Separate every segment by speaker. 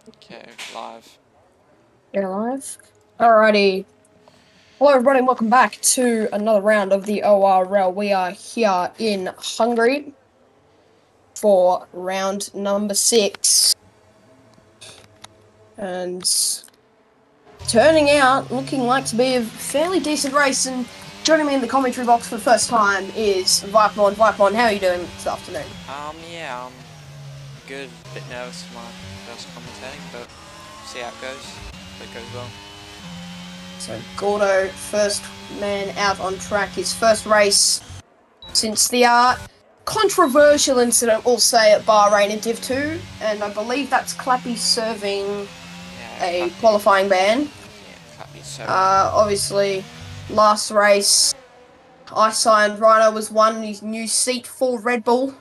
Speaker 1: Okay, live.
Speaker 2: You're live? Alrighty. Hello everybody and welcome back to another round of the ORL. We are here in Hungary for round number 6. And turning out, looking like to be a fairly decent race. And joining me in the commentary box for the first time is Vipemon. Vipemon, how are you doing this afternoon?
Speaker 1: Yeah, I'm good. A bit nervous for my first commentating, but see how it goes. Hope it goes well.
Speaker 2: So Gordo, first man out on track, his first race since the controversial incident, we'll say, at Bahrain in Div 2, and I believe that's Clappy serving a qualifying ban.
Speaker 1: Yeah, Clappy serving.
Speaker 2: Obviously, last race, Isai and Rhino was won his new seat for Red Bull.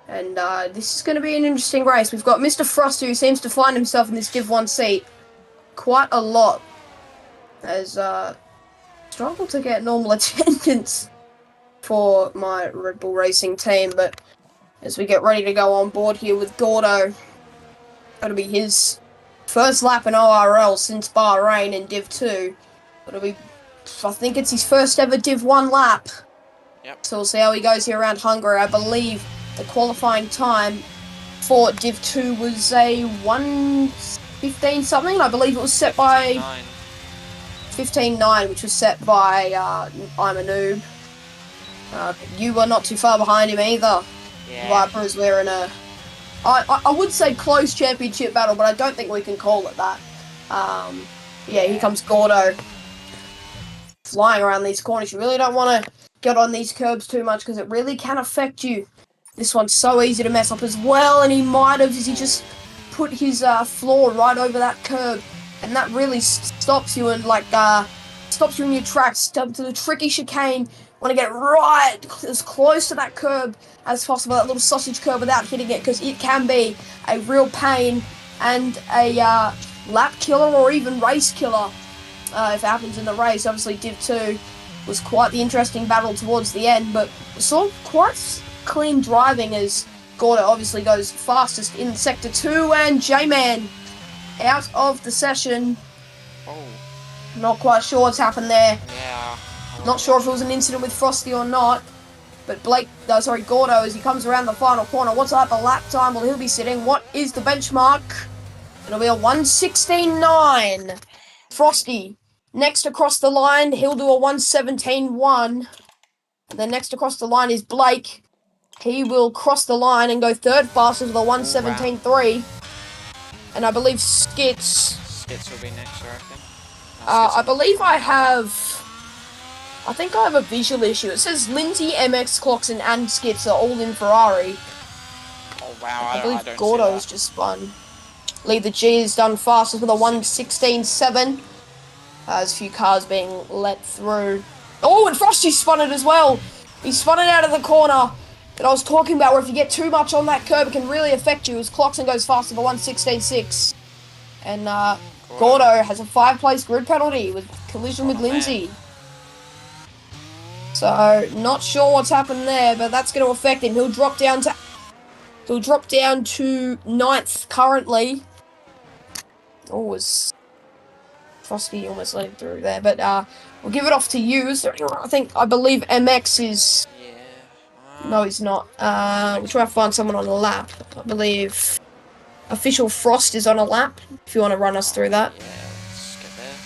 Speaker 2: And this is going to be an interesting race. We've got Mr. Frosty, who seems to find himself in this Div 1 seat quite a lot, as struggled to get normal attendance for my Red Bull Racing team. But as we get ready to go on board here with Gordo, it'll be his first lap in ORL since Bahrain in Div 2. It'll be, I think it's his first ever Div 1 lap.
Speaker 1: Yep.
Speaker 2: So we'll see how he goes here around Hungary. I believe the qualifying time for Div 2 was a 1:15 something. I believe it was set by 15:09, which was set by I'm a Noob. You were not too far behind him either.
Speaker 1: Yeah.
Speaker 2: Vipers were in a, I would say close championship battle, but I don't think we can call it that. Yeah, here comes Gordo flying around these corners. You really don't want to get on these curbs too much because it really can affect you. This one's so easy to mess up as well, and he might have, as he just put his floor right over that curb, and that really stops you and stops you in your tracks to the tricky chicane. Want to get right as close to that curb as possible, that little sausage curb, without hitting it, because it can be a real pain and a lap killer or even race killer if it happens in the race. Obviously, Div 2 was quite the interesting battle towards the end, but we saw quite clean driving as Gordo obviously goes fastest in Sector 2, and J-Man out of the session.
Speaker 1: Oh.
Speaker 2: Not quite sure what's happened there.
Speaker 1: Yeah.
Speaker 2: Not sure if it was an incident with Frosty or not. But Gordo, as he comes around the final corner, what's up a lap time? Well, he'll be sitting. What is the benchmark? It'll be a 1:16.9. Frosty, next across the line, he'll do a 1:17.1. And then next across the line is Blake. He will cross the line and go third fastest with a 1:17.3. And I believe Skits
Speaker 1: will be next, I reckon.
Speaker 2: I believe I think I have a visual issue. It says Lindsay, MX, Cloxon, and Skits are all in Ferrari.
Speaker 1: Oh wow,
Speaker 2: I believe
Speaker 1: don't
Speaker 2: Gordo's just spun. Lead the G is done fastest with a 1:16.7. There's a few cars being let through. Oh, and Frosty spun it as well. He spun it out of the corner that I was talking about, where if you get too much on that curb, it can really affect you, as Cloxon goes fast with a 1:16.6. And Gordo has a 5-place grid penalty with collision with Lindsay. So, not sure what's happened there, but that's going to affect him. He'll drop down to 9th currently. Oh, was Frosty almost let him through there, but we'll give it off to you. I believe MX is.
Speaker 1: Yeah.
Speaker 2: No, he's not. We'll try to find someone on a lap. I believe Official Frost is on a lap. If you want to run us through that.
Speaker 1: Yeah, let's get there.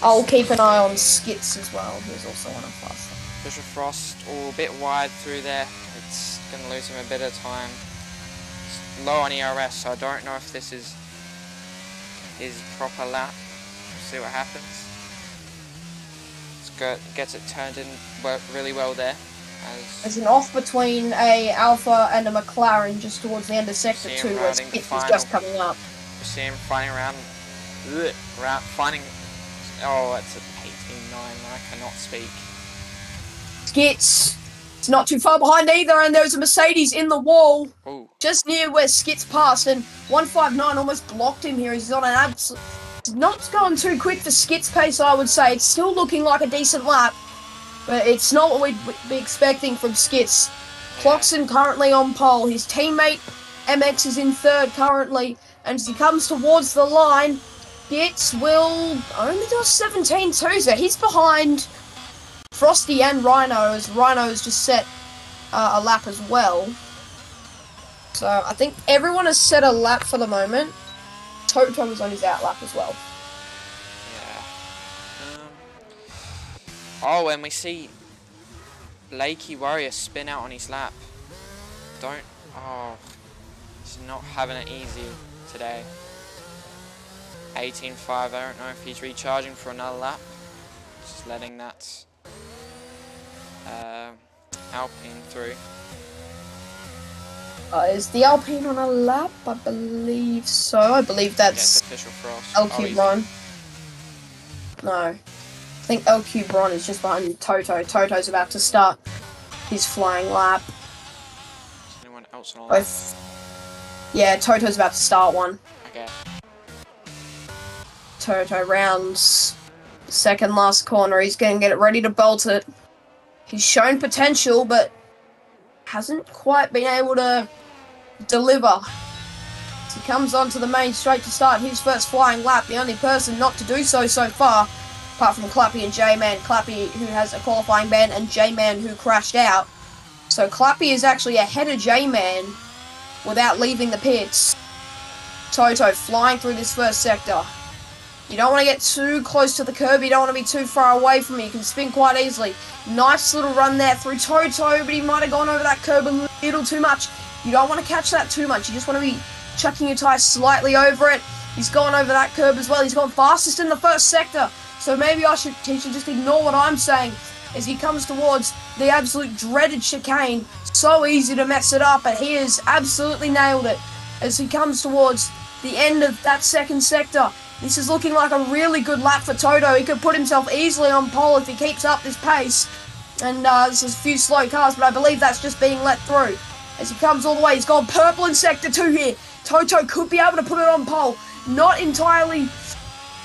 Speaker 2: I'll keep an eye on Skits as well, who's also on a fast lap.
Speaker 1: Official Frost, a bit wide through there. It's going to lose him a bit of time. It's low on ERS, so I don't know if this is his proper lap. We'll see what happens. Gets it turned in really well there.
Speaker 2: There's an off between a Alpha and a McLaren just towards the end of Sector 2, where Skits is just coming up.
Speaker 1: You see him flying around, finding. Oh, it's a 18.9. I cannot speak.
Speaker 2: Skits. It's not too far behind either, and there's a Mercedes in the wall.
Speaker 1: Ooh.
Speaker 2: Just near where Skits passed, and 1:59 almost blocked him here. He's on an absolute. It's not going too quick for Skits' pace, I would say. It's still looking like a decent lap, but it's not what we'd be expecting from Skits. Clarkson currently on pole. His teammate MX is in third currently. And as he comes towards the line, Gitz will only do a 17.2, so he's behind Frosty and Rhino, as Rhino's just set a lap as well. So I think everyone has set a lap for the moment. Toto is on his out lap as well.
Speaker 1: Yeah. Oh, and we see Lakey Warrior spin out on his lap. He's not having it easy today. 18.5, I don't know if he's recharging for another lap. Just letting that Alpine through.
Speaker 2: Is the Alpine on a lap? I believe so. I believe that's
Speaker 1: official frost.
Speaker 2: LQ Bron. No. I think LQ Bron is just behind Toto. Toto's about to start his flying lap.
Speaker 1: Is anyone else on a lap?
Speaker 2: Yeah, Toto's about to start one.
Speaker 1: Okay.
Speaker 2: Toto rounds the second last corner. He's going to get it ready to bolt it. He's shown potential, but hasn't quite been able to deliver. As he comes onto the main straight to start his first flying lap, the only person not to do so far, apart from Clappy and J-Man. Clappy, who has a qualifying ban, and J-Man, who crashed out. So Clappy is actually ahead of J-Man without leaving the pits. Toto flying through this first sector. You don't want to get too close to the curb. You don't want to be too far away from it. You can spin quite easily. Nice little run there through Toto, but he might have gone over that curb a little too much. You don't want to catch that too much. You just want to be chucking your tyres slightly over it. He's gone over that curb as well. He's gone fastest in the first sector. So maybe he should just ignore what I'm saying as he comes towards the absolute dreaded chicane. So easy to mess it up, but he has absolutely nailed it as he comes towards the end of that second sector. This is looking like a really good lap for Toto. He could put himself easily on pole if he keeps up this pace. And there's a few slow cars, but I believe that's just being let through. As he comes all the way, he's gone purple in Sector 2 here. Toto could be able to put it on pole. Not entirely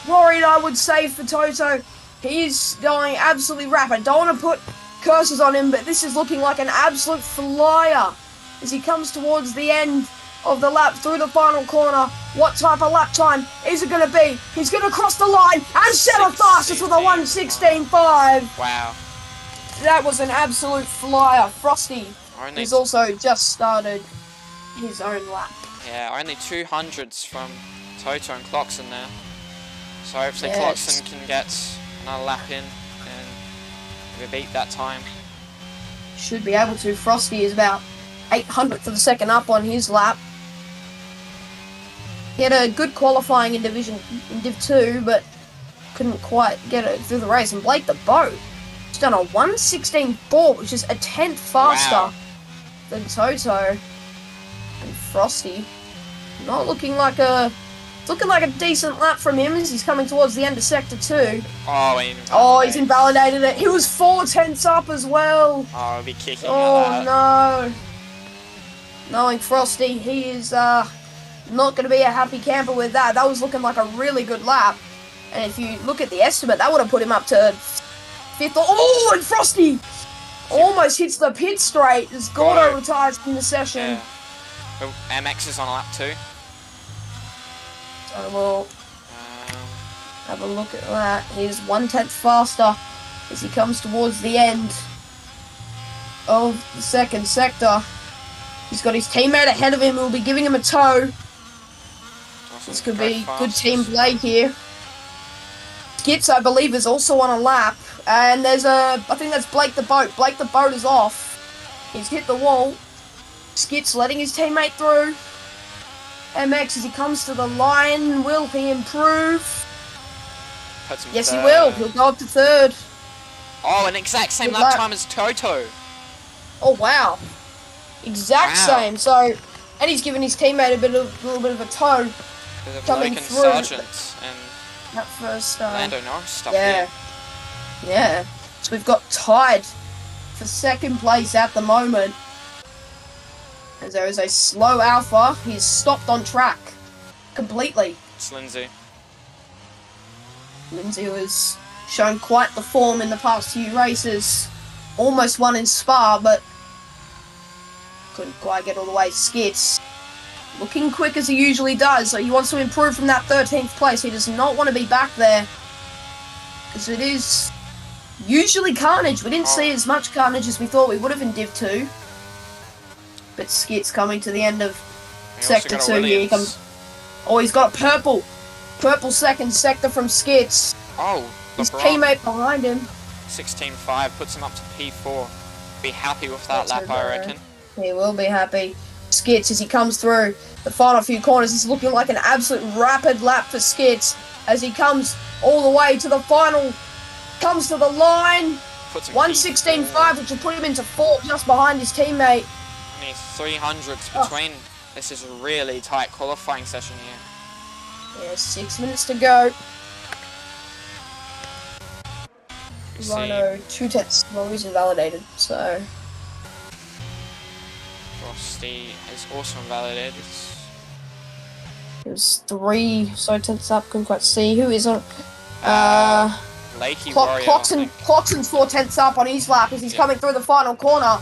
Speaker 2: worried, I would say, for Toto. He's going absolutely rapid. Don't want to put curses on him, but this is looking like an absolute flyer. As he comes towards the end of the lap through the final corner. What type of lap time is it going to be? He's going to cross the line and set a fastest with a 1:16.5.
Speaker 1: Wow.
Speaker 2: That was an absolute flyer. Frosty has also just started his own lap.
Speaker 1: Yeah, only 200s from Toto and Clarkson there. So hopefully Clarkson can get another lap in and maybe beat that time.
Speaker 2: Should be able to. Frosty is about 800th of a second up on his lap. He had a good qualifying in Div 2, but couldn't quite get it through the race. And Blake the Boat has done a 1:16.4, which is a 10th faster than Toto. And Frosty, not looking like a decent lap from him as he's coming towards the end of Sector 2. He's invalidated it. He was 4/10 up as well.
Speaker 1: Oh, he'll be kicking
Speaker 2: at that. No. Knowing Frosty, he is not going to be a happy camper with that. That was looking like a really good lap. And if you look at the estimate, that would have put him up to 5th. Oh, and Frosty almost hits the pit straight as Gordo retires from the session.
Speaker 1: Yeah. MX is on lap 2.
Speaker 2: So we'll have a look at that. He's 1/10 faster as he comes towards the end of the second sector. He's got his teammate ahead of him who will be giving him a tow. This could be good team play here. Skits, I believe, is also on a lap. And I think that's Blake the Boat. Blake the Boat is off. He's hit the wall. Skits letting his teammate through. MX, as he comes to the line, will he improve? Yes, he will. He'll go up to 3rd.
Speaker 1: Oh, an exact same lap time as Toto.
Speaker 2: Oh, wow. Exact same. So, and he's given his teammate a little bit of a tow. Coming through.
Speaker 1: Sargent and
Speaker 2: that first
Speaker 1: Lando Norris stuff here.
Speaker 2: Yeah. So we've got tied for second place at the moment. As there is a slow Alpha. He's stopped on track completely.
Speaker 1: It's Lindsay.
Speaker 2: Lindsay has shown quite the form in the past few races. Almost won in Spa, but Couldn't quite get all the way. Skits. Looking quick as he usually does. So he wants to improve from that 13th place. He does not want to be back there. Because it is usually carnage. We didn't see as much carnage as we thought we would have in Div 2. But Skits coming to the end of Sector 2 here. He comes. Oh, he's got purple. Purple second sector from Skits.
Speaker 1: Oh,
Speaker 2: his teammate behind him.
Speaker 1: 16.5 puts him up to P4. Be happy with that lap, I reckon.
Speaker 2: He will be happy. Skits as he comes through the final few corners. This is looking like an absolute rapid lap for Skits as he comes all the way to the final. Comes to the line. 1:16.5, which will put him into 4th just behind his teammate.
Speaker 1: Only 300s between. This is a really tight qualifying session here.
Speaker 2: Yeah, 6 minutes to go. Rhino, 2 tenths. Well, he's invalidated, so.
Speaker 1: Frosty is also invalidated.
Speaker 2: It was 3 tenths up, couldn't quite see. Who is on?
Speaker 1: Lakey Warrior.
Speaker 2: Clockson's 4 tenths up on his lap as he's coming through the final corner.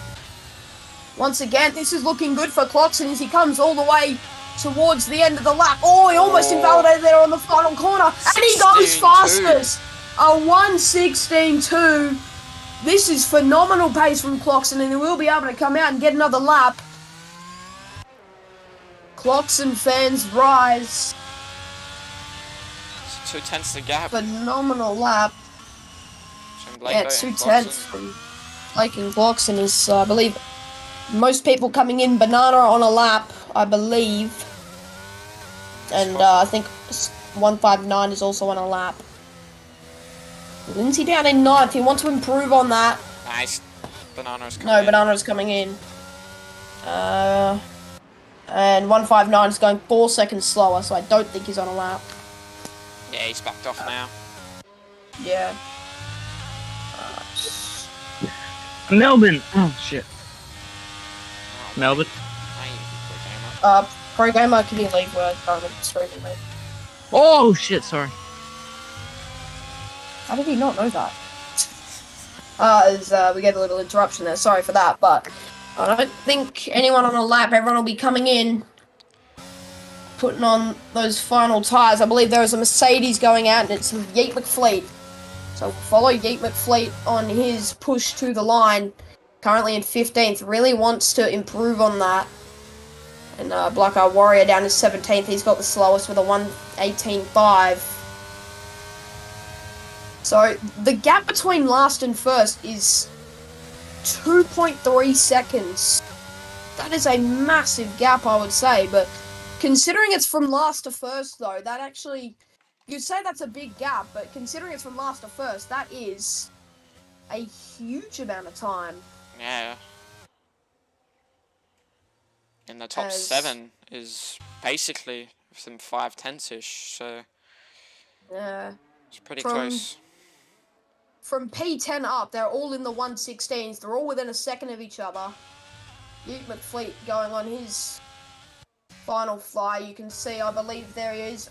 Speaker 2: Once again, this is looking good for Clockson as he comes all the way towards the end of the lap. Oh, he almost invalidated there on the final corner. And he goes fastest. A 1:16.2. This is phenomenal pace from Clockson, and he will be able to come out and get another lap. Clockson fans rise.
Speaker 1: 2 tenths the gap.
Speaker 2: Phenomenal lap. Yeah, 2 tenths from Blake and Clockson is, I believe, most people coming in banana on a lap, I believe. And I think 159 is also on a lap. Lindsay down in 9th. He wants to improve on that.
Speaker 1: Nice. Banana's coming in.
Speaker 2: No, Banana's coming in. And 159 is going 4 seconds slower, so I don't think he's on a lap.
Speaker 1: Yeah, he's backed off now.
Speaker 2: Yeah.
Speaker 3: Melbourne! Oh, shit. Melbourne?
Speaker 2: Pro Gamer, can you leave word? Streaming, mate.
Speaker 3: Oh, shit, sorry.
Speaker 2: How did he not know that? As we get a little interruption there, sorry for that, but I don't think anyone on a lap, everyone will be coming in, putting on those final tyres. I believe there is a Mercedes going out, and it's Yeet McFleet. So follow Yeet McFleet on his push to the line, currently in 15th, really wants to improve on that. And Black Eye Warrior down to 17th, he's got the slowest with a 1:18.5. So, the gap between last and first is 2.3 seconds. That is a massive gap, I would say, but considering it's from last to first, though, that actually, you'd say that's a big gap, but considering it's from last to first, that is a huge amount of time.
Speaker 1: Yeah. In the top 7 is basically within 5 tenths-ish, so
Speaker 2: yeah,
Speaker 1: it's pretty close.
Speaker 2: From P10 up, they're all in the 1:16s. They're all within a second of each other. Yeet McFleet going on his final fly. You can see, I believe there is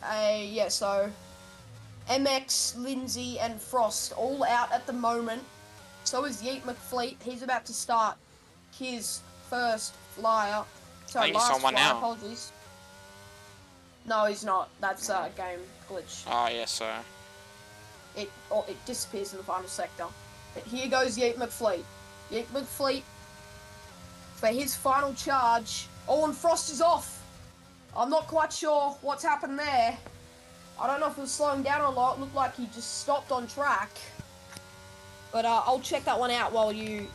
Speaker 2: so MX, Lindsay, and Frost all out at the moment. So is Yeet McFleet. He's about to start his first flyer. Sorry, last flyer, now. Apologies. No, he's not. That's a game glitch.
Speaker 1: Oh, yes, sir.
Speaker 2: It disappears in the final sector. But here goes Yeet McFleet. Yeet McFleet for his final charge. Oh, and Frost is off. I'm not quite sure what's happened there. I don't know if it was slowing down or not. It looked like he just stopped on track. But I'll check that one out while you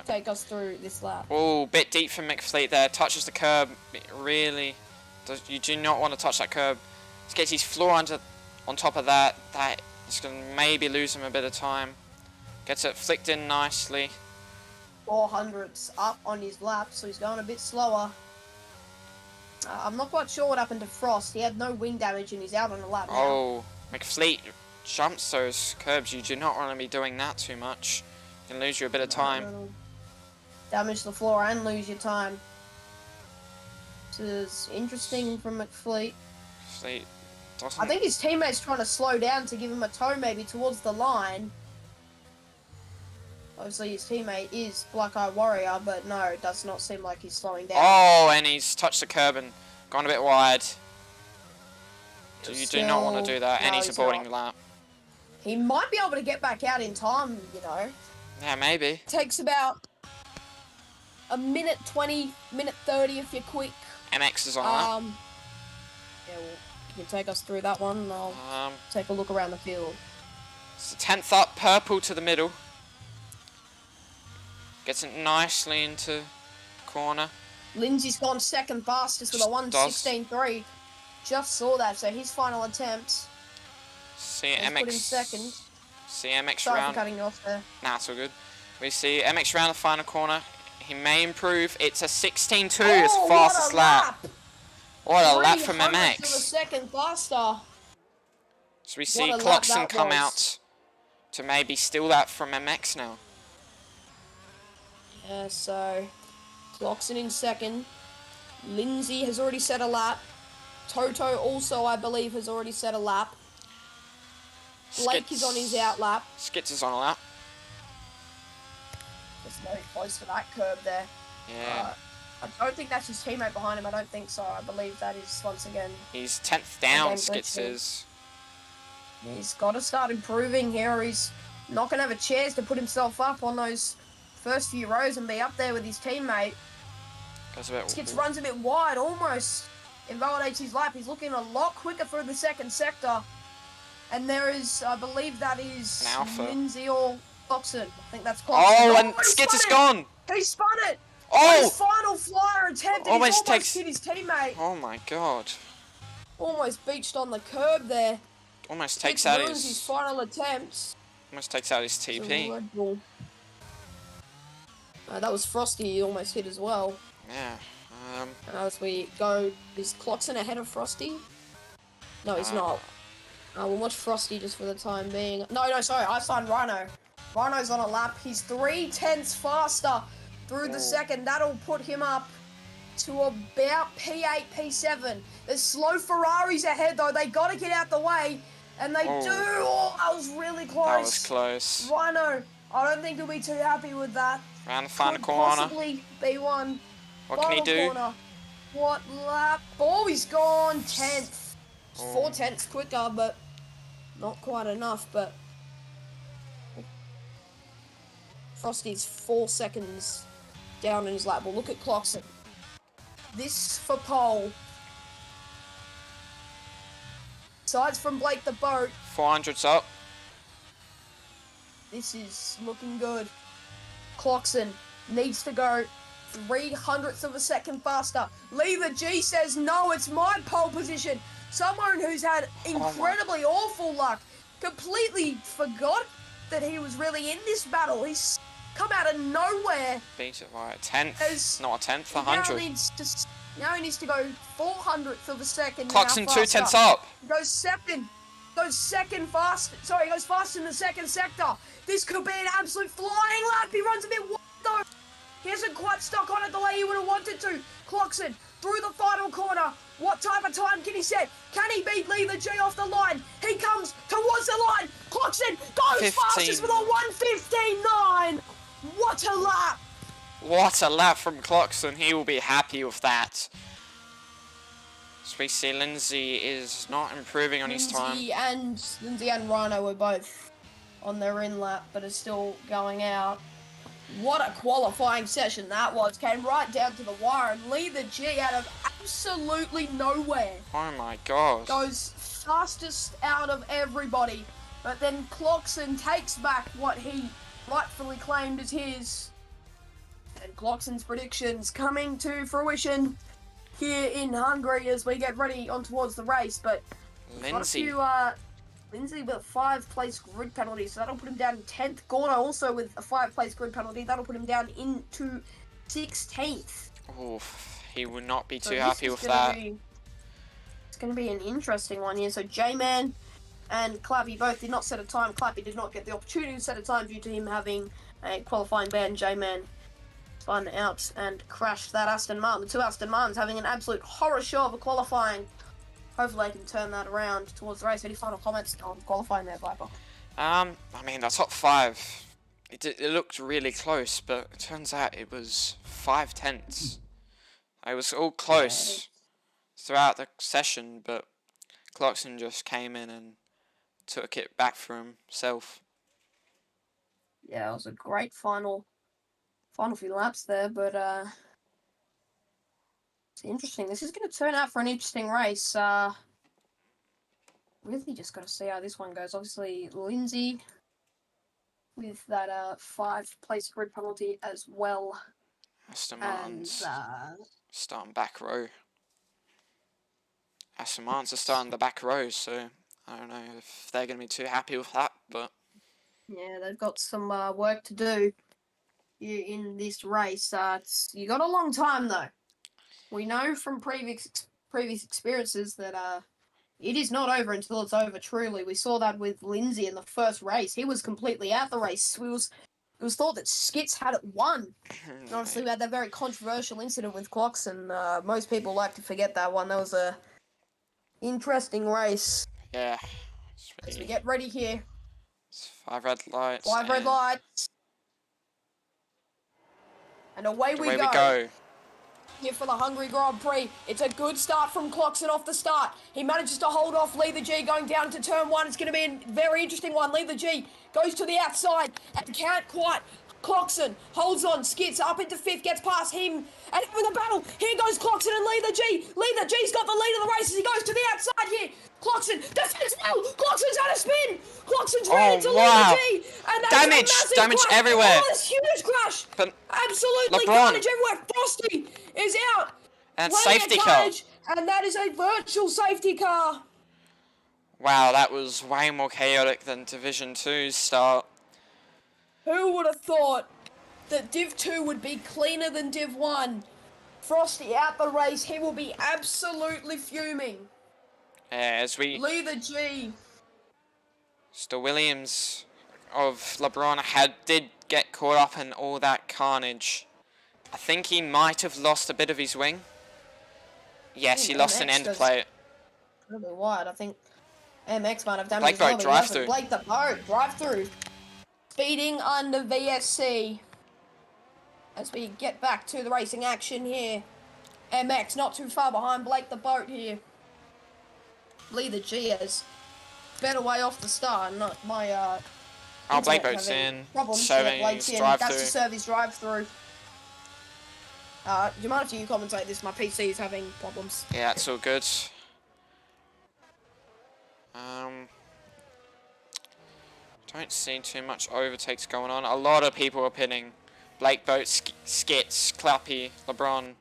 Speaker 2: take us through this lap.
Speaker 1: Oh, bit deep from McFleet there. Touches the curb. You do not want to touch that curb. Just gets his floor on top of that. It's going to maybe lose him a bit of time. Gets it flicked in nicely.
Speaker 2: 400s up on his lap, so he's going a bit slower. I'm not quite sure what happened to Frost. He had no wing damage and he's out on the lap now.
Speaker 1: Oh, McFleet jumps those curbs. You do not want to be doing that too much. You can lose you a bit of time.
Speaker 2: Damage the floor and lose your time. This is interesting from McFleet. I think his teammate's trying to slow down to give him a tow maybe towards the line. Obviously, his teammate is Black Eye Warrior, but no, it does not seem like he's slowing down.
Speaker 1: Oh, and he's touched the curb and gone a bit wide. You do not want to do that. And he's avoiding the lap.
Speaker 2: He might be able to get back out in time, you know.
Speaker 1: Yeah, maybe.
Speaker 2: Takes about a minute 20, minute 30 if you're quick.
Speaker 1: MX is on that.
Speaker 2: Yeah, well, you can take us through that one and I'll take a look around the field.
Speaker 1: It's the 10th up, purple to the middle. Gets it nicely into corner.
Speaker 2: Lindsay's gone second fastest with a 1:16.3. Just saw that, so his final attempt.
Speaker 1: See MX.
Speaker 2: Put him second.
Speaker 1: See MX
Speaker 2: Sorry
Speaker 1: round.
Speaker 2: for cutting you off there.
Speaker 1: Nah, it's all good. We see MX round the final corner. He may improve. It's a 16.2, his fastest lap. What a lap from MX.
Speaker 2: To the second faster.
Speaker 1: So we see Clarkson come out to maybe steal that from MX now.
Speaker 2: Yeah, so Clarkson in second. Lindsay has already set a lap. Toto also, I believe, has already set a lap. Blake is on his out lap.
Speaker 1: Skits is on a lap.
Speaker 2: Just very close to that curb there.
Speaker 1: Yeah.
Speaker 2: I don't think that's his teammate behind him. I don't think so. I believe that is, once again...
Speaker 1: He's 10th down, Skits is.
Speaker 2: He's got to start improving here. He's not going to have a chance to put himself up on those first few rows and be up there with his teammate. Skits runs a bit wide, almost invalidates his lap. He's looking a lot quicker through the second sector. And there is, I believe that is Lindsay or Clarkson. I think that's Clarkson.
Speaker 1: Oh, and Skits is gone.
Speaker 2: He spun it.
Speaker 1: Oh!
Speaker 2: His final flyer attempt, and he's almost hit his teammate.
Speaker 1: Oh my god.
Speaker 2: Almost beached on the curb there.
Speaker 1: Almost takes out
Speaker 2: his final attempts.
Speaker 1: Almost takes out his TP.
Speaker 2: That was Frosty, he almost hit as well.
Speaker 1: Yeah.
Speaker 2: As we go, is Clarkson ahead of Frosty? No, he's not. We'll watch Frosty just for the time being. No, sorry, I signed Rhino. Rhino's on a lap. He's 3/10 faster through the second. That'll put him up to about P8, P7. There's slow Ferraris ahead, though. They got to get out the way, and they do. Oh, that was really close.
Speaker 1: That was close.
Speaker 2: Rhino, I don't think he'll be too happy with that.
Speaker 1: Round the final corner.
Speaker 2: Possibly B1.
Speaker 1: What can he do?
Speaker 2: Corner. What lap? Oh, he's gone 10th. 4/10 quicker, but not quite enough. But Frosty's 4 seconds down in his lap. Well, look at Clarkson. This for pole. Sides from Blake the boat.
Speaker 1: 400's up.
Speaker 2: This is looking good. Clarkson needs to go 0.03 of a second faster. Lee the G says, no, it's my pole position. Someone who's had incredibly awful luck. Completely forgot that he was really in this battle. He's come out of nowhere.
Speaker 1: Beat it by a 10th. Not a 10th, 100.
Speaker 2: Now he needs to go 0.04 of a second.
Speaker 1: Clarkson 2/10 up.
Speaker 2: Goes second fast. Sorry, he goes fast in the second sector. This could be an absolute flying lap. He runs a bit wide though. He hasn't quite stuck on it the way he would have wanted to. Clarkson through the final corner. What type of time can he set? Can he beat Lee the G off the line? He comes towards the line. Clarkson goes fastest with a 1:15.9. What a lap!
Speaker 1: What a lap from Clarkson. He will be happy with that. So we see Lindsay is not improving on his time.
Speaker 2: Lindsay and Rhino were both on their in lap, but are still going out. What a qualifying session that was. Came right down to the wire, and Lee the G out of absolutely nowhere.
Speaker 1: Oh my god.
Speaker 2: Goes fastest out of everybody. But then Clarkson takes back what he rightfully claimed as his. And Clarkson's predictions coming to fruition here in Hungary as we get ready on towards the race. But
Speaker 1: Lindsay.
Speaker 2: Lindsay with a 5-place grid penalty, so that'll put him down in 10th. Gordo also with a 5-place grid penalty, that'll put him down into 16th.
Speaker 1: Oof, he would not be too happy with that.
Speaker 2: It's going to be an interesting one here. So J-Man and Clappy both did not set a time. Clappy did not get the opportunity to set a time due to him having a qualifying ban. J-Man spun out and crashed that Aston Martin. The two Aston Martins having an absolute horror show of a qualifying. Hopefully I can turn that around towards the race. Any final comments on qualifying there, Viper?
Speaker 1: I mean, the top 5 it looked really close, but it turns out it was 5/10. It was all close throughout the session, but Clarkson just came in and took it back for himself.
Speaker 2: Yeah, it was a great final few laps there, but it's interesting. This is going to turn out for an interesting race. Really just got to see how this one goes. Obviously, Lindsay with that 5-place grid penalty as well.
Speaker 1: Aston
Speaker 2: And
Speaker 1: Martin's starting back row. Aston Martin's are starting the back row, so I don't know if they're going to be too happy with that, but
Speaker 2: yeah, they've got some work to do in this race. You got a long time though. We know from previous experiences that it is not over until it's over. Truly, we saw that with Lindsay in the first race. He was completely out the race. It was thought that Skits had it won. And obviously, we had that very controversial incident with Clarkson. Most people like to forget that one. That was a interesting race.
Speaker 1: yeah.
Speaker 2: As we get ready here.
Speaker 1: It's 5 red lights.
Speaker 2: 5 red lights. And away we
Speaker 1: go.
Speaker 2: Here for the Hungary Grand Prix. It's a good start from Clarkson off the start. He manages to hold off Lee the G going down to turn 1. It's going to be a very interesting one. Lee the G goes to the outside and can't quite. Clarkson holds on, skits up into 5th, gets past him, and with a battle, here goes Clarkson and Lee the G. Lee the G's got the lead of the race as he goes to the outside here. Clarkson does it as well. Clarkson's had a spin. Clarkson's ran into Lee the G. And that's
Speaker 1: damage everywhere.
Speaker 2: Oh, this huge crash.
Speaker 1: But
Speaker 2: absolutely
Speaker 1: LeBron.
Speaker 2: carnage everywhere. Frosty is out.
Speaker 1: And safety car.
Speaker 2: And that is a virtual safety car.
Speaker 1: Wow, that was way more chaotic than Division 2's start.
Speaker 2: Who would have thought that Div 2 would be cleaner than Div 1? Frosty out the race. He will be absolutely fuming.
Speaker 1: Yeah, as we...
Speaker 2: Lee the G.
Speaker 1: Mr. Williams of LeBron did get caught up in all that carnage. I think he might have lost a bit of his wing. Yes, he lost an end plate.
Speaker 2: Really wide. I think MX might have damaged
Speaker 1: Blake Boat drive through.
Speaker 2: Blake the Boat drive through. Speeding under VSC. As we get back to the racing action here. MX not too far behind Blake the Boat here. Lee the G has better way off the start. Not my
Speaker 1: Blake Boat's in.
Speaker 2: Serving
Speaker 1: his drive through.
Speaker 2: That's to serve his drive through. Do you mind if you commentate this? My PC is having problems.
Speaker 1: Yeah, it's all good. Don't see too much overtakes going on. A lot of people are pitting. Blake Boat, Skits, Clappy, LeBron,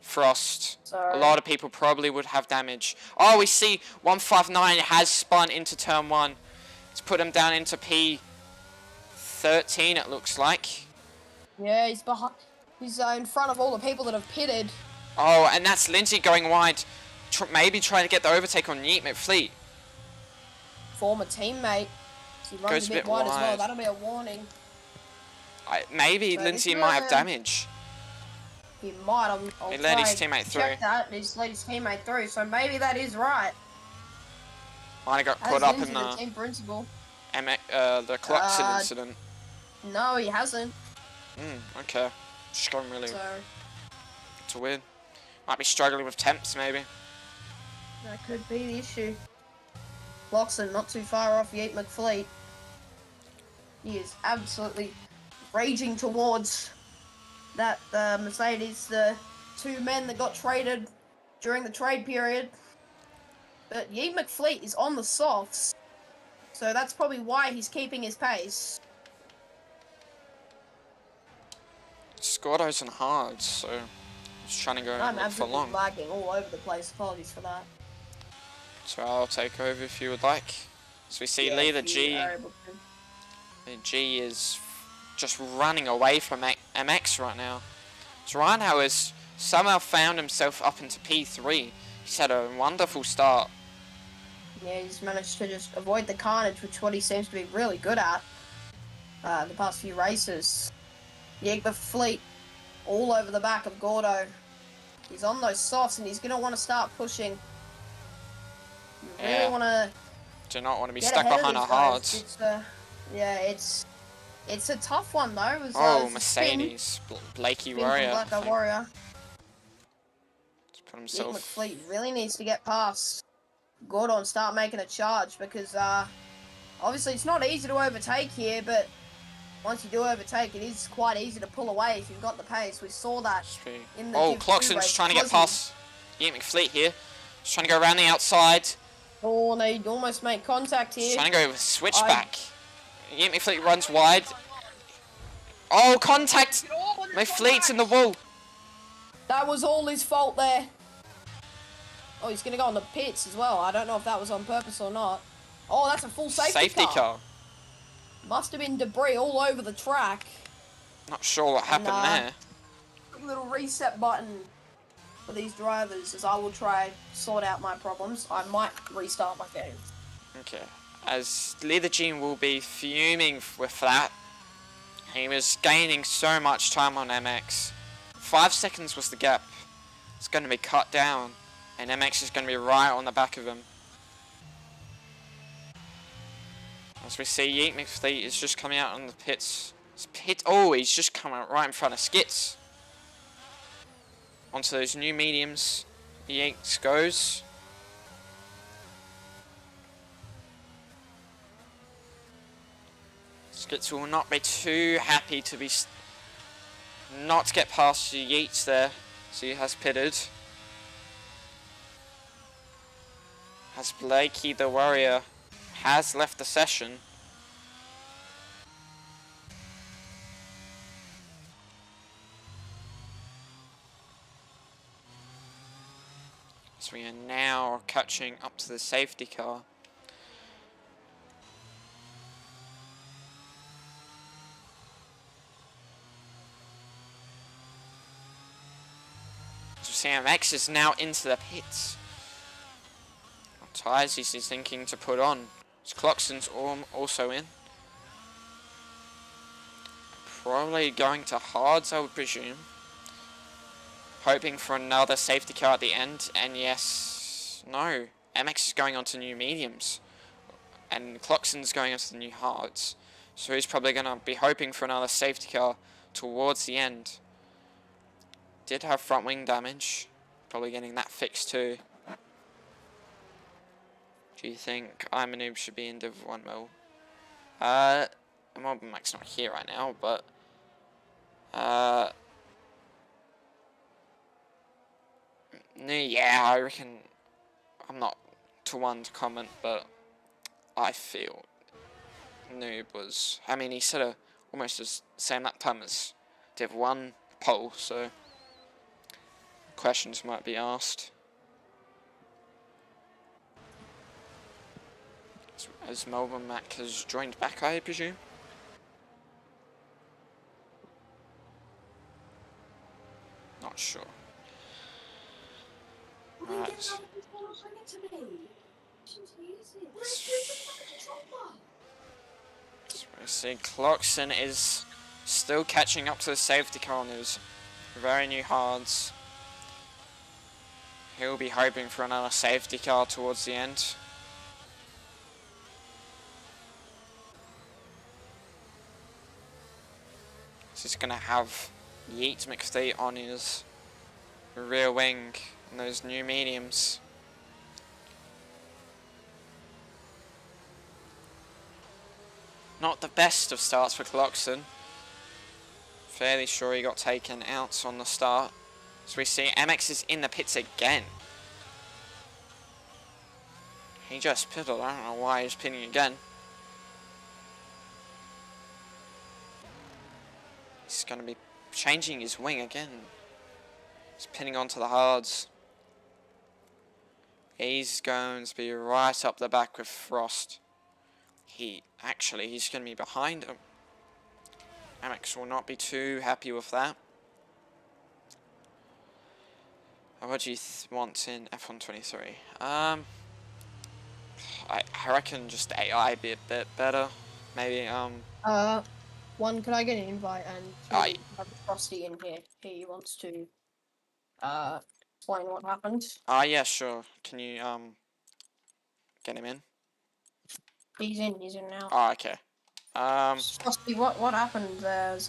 Speaker 1: Frost.
Speaker 2: Sorry.
Speaker 1: A lot of people probably would have damage. Oh, we see 159 has spun into turn 1. It's put him down into P13, it looks like.
Speaker 2: Yeah, he's behind. He's in front of all the people that have pitted.
Speaker 1: Oh, and that's Lindsay going wide. Maybe trying to get the overtake on Yeet McFleet.
Speaker 2: Former teammate. He runs
Speaker 1: Goes
Speaker 2: a bit wide as well. That'll be a warning.
Speaker 1: Maybe so Lindsay might have damage.
Speaker 2: He might.
Speaker 1: He let his teammate through.
Speaker 2: Check that. He's let his teammate through. So maybe that is right.
Speaker 1: Might have got caught up in
Speaker 2: the team principal.
Speaker 1: The Clarkson incident.
Speaker 2: No, he hasn't.
Speaker 1: Okay. Just going really. It's weird. Might be struggling with temps, maybe.
Speaker 2: That could be the issue. Clarkson not too far off Yeet McFleet. He is absolutely raging towards that Mercedes, the 2 men that got traded during the trade period. But Yeet McFleet is on the softs, so that's probably why he's keeping his pace.
Speaker 1: Scordo's in hard, so he's trying to go for long.
Speaker 2: I'm lagging all over the place. Apologies for that.
Speaker 1: So I'll take over if you would like. So we see Lee the G. The G is just running away from MX right now. So right now has somehow found himself up into P3. He's had a wonderful start.
Speaker 2: Yeah, he's managed to just avoid the carnage, which is what he seems to be really good at the past few races. Yeet McFleet all over the back of Gordo. He's on those softs and he's going to want to start pushing. You really want to...
Speaker 1: Do not want to be stuck behind a hard.
Speaker 2: Yeah, it's It's a tough one though. It was,
Speaker 1: Oh,
Speaker 2: it's a spin.
Speaker 1: Mercedes. Blakey
Speaker 2: Spin from
Speaker 1: Warrior.
Speaker 2: Black
Speaker 1: I think.
Speaker 2: Warrior.
Speaker 1: Just put
Speaker 2: Nick
Speaker 1: himself.
Speaker 2: McFleet really needs to get past Gordon and start making a charge because obviously it's not easy to overtake here, but once you do overtake, it is quite easy to pull away if you've got the pace. We saw that in the Div 2
Speaker 1: Clarkson's
Speaker 2: race.
Speaker 1: trying to get past Yeet McFleet here. He's trying to go around the outside.
Speaker 2: Oh, they almost make contact
Speaker 1: He's
Speaker 2: here.
Speaker 1: trying to go with switchback. Yeet McFleet runs wide. Oh, contact! McFleet's in the wall.
Speaker 2: That was all his fault there. Oh, he's going to go on the pits as well. I don't know if that was on purpose or not. Oh, that's a full safety car. Must have been debris all over the track.
Speaker 1: Not sure what happened there.
Speaker 2: Quick little reset button for these drivers as I will try sort out my problems. I might restart my game.
Speaker 1: Okay. As Leader Gene will be fuming with that. He was gaining so much time on MX. 5 seconds was the gap. It's going to be cut down. And MX is going to be right on the back of him. As we see, Yeet McFleet is just coming out on the pits. Oh, he's just coming out right in front of Skits. Onto those new mediums. Yeats goes. Skits will not be too happy to be not to get past Yeats there. So he has pitted. As Blakey the Warrior has left the session. So we are now catching up to the safety car. So CMX is now into the pits. What tyres is he thinking to put on? Clockson's also in. Probably going to hards, I would presume. Hoping for another safety car at the end, and yes, no. MX is going on to new mediums, and Clockson's going on to the new hards. So he's probably going to be hoping for another safety car towards the end. Did have front wing damage, probably getting that fixed too. Do you think I'm a noob should be in Div 1 Will? Mob Mac's not here right now, but yeah, I reckon I'm not to one to comment, but I feel noob was. I mean, he said almost the same that time as Div 1 poll, so questions might be asked. As Melbourne Mac has joined back, I presume. Not sure. Right. So we see Clarkson is still catching up to the safety car on his very new hards. He'll be hoping for another safety car towards the end. So he's going to have Yeet McFleet on his rear wing in those new mediums. Not the best of starts for Clarkson. Fairly sure he got taken out on the start. So we see MX is in the pits again. He just pitted. I don't know why he's pitting again. He's going to be changing his wing again. He's pinning onto the hards. He's going to be right up the back with Frost. He's going to be behind him. MX will not be too happy with that. What do you want in F123? I reckon just AI be a bit better. Maybe
Speaker 2: One, could I get an invite and have Frosty in here? He wants to explain what happened.
Speaker 1: yeah, sure. Can you get him in?
Speaker 2: He's in now.
Speaker 1: Oh, okay.
Speaker 2: Frosty, what happened? There's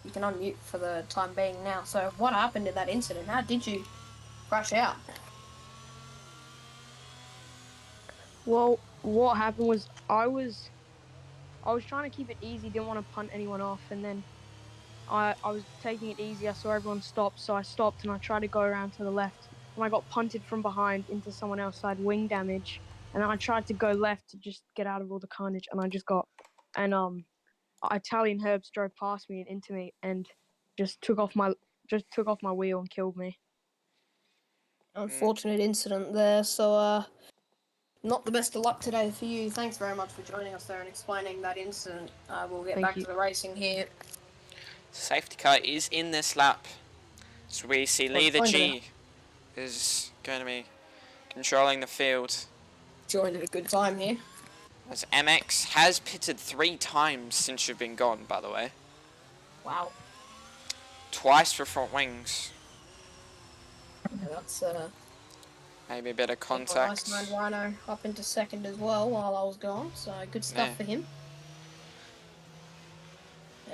Speaker 2: you can unmute for the time being now. So what happened in that incident? How did you crash out?
Speaker 4: Well, what happened was I was trying to keep it easy, didn't want to punt anyone off, and then I was taking it easy. I saw everyone stop, so I stopped and I tried to go around to the left, and I got punted from behind into someone else. I had wing damage, and then I tried to go left to just get out of all the carnage, and Italian Herbs drove past me and into me, and just took off my wheel and killed me.
Speaker 2: Unfortunate incident there. So not the best of luck today for you. Thanks very much for joining us there and explaining that incident. We'll get back to the racing here.
Speaker 1: Safety car is in this lap. So we see Lee the G is going to be controlling the field.
Speaker 2: Joined at a good time here.
Speaker 1: As MX has pitted 3 times since you've been gone, by the way.
Speaker 2: Wow.
Speaker 1: Twice for front wings.
Speaker 2: Yeah, that's
Speaker 1: maybe a bit of contact.
Speaker 2: Nice man Rhino up into second as well while I was gone, so good stuff for him.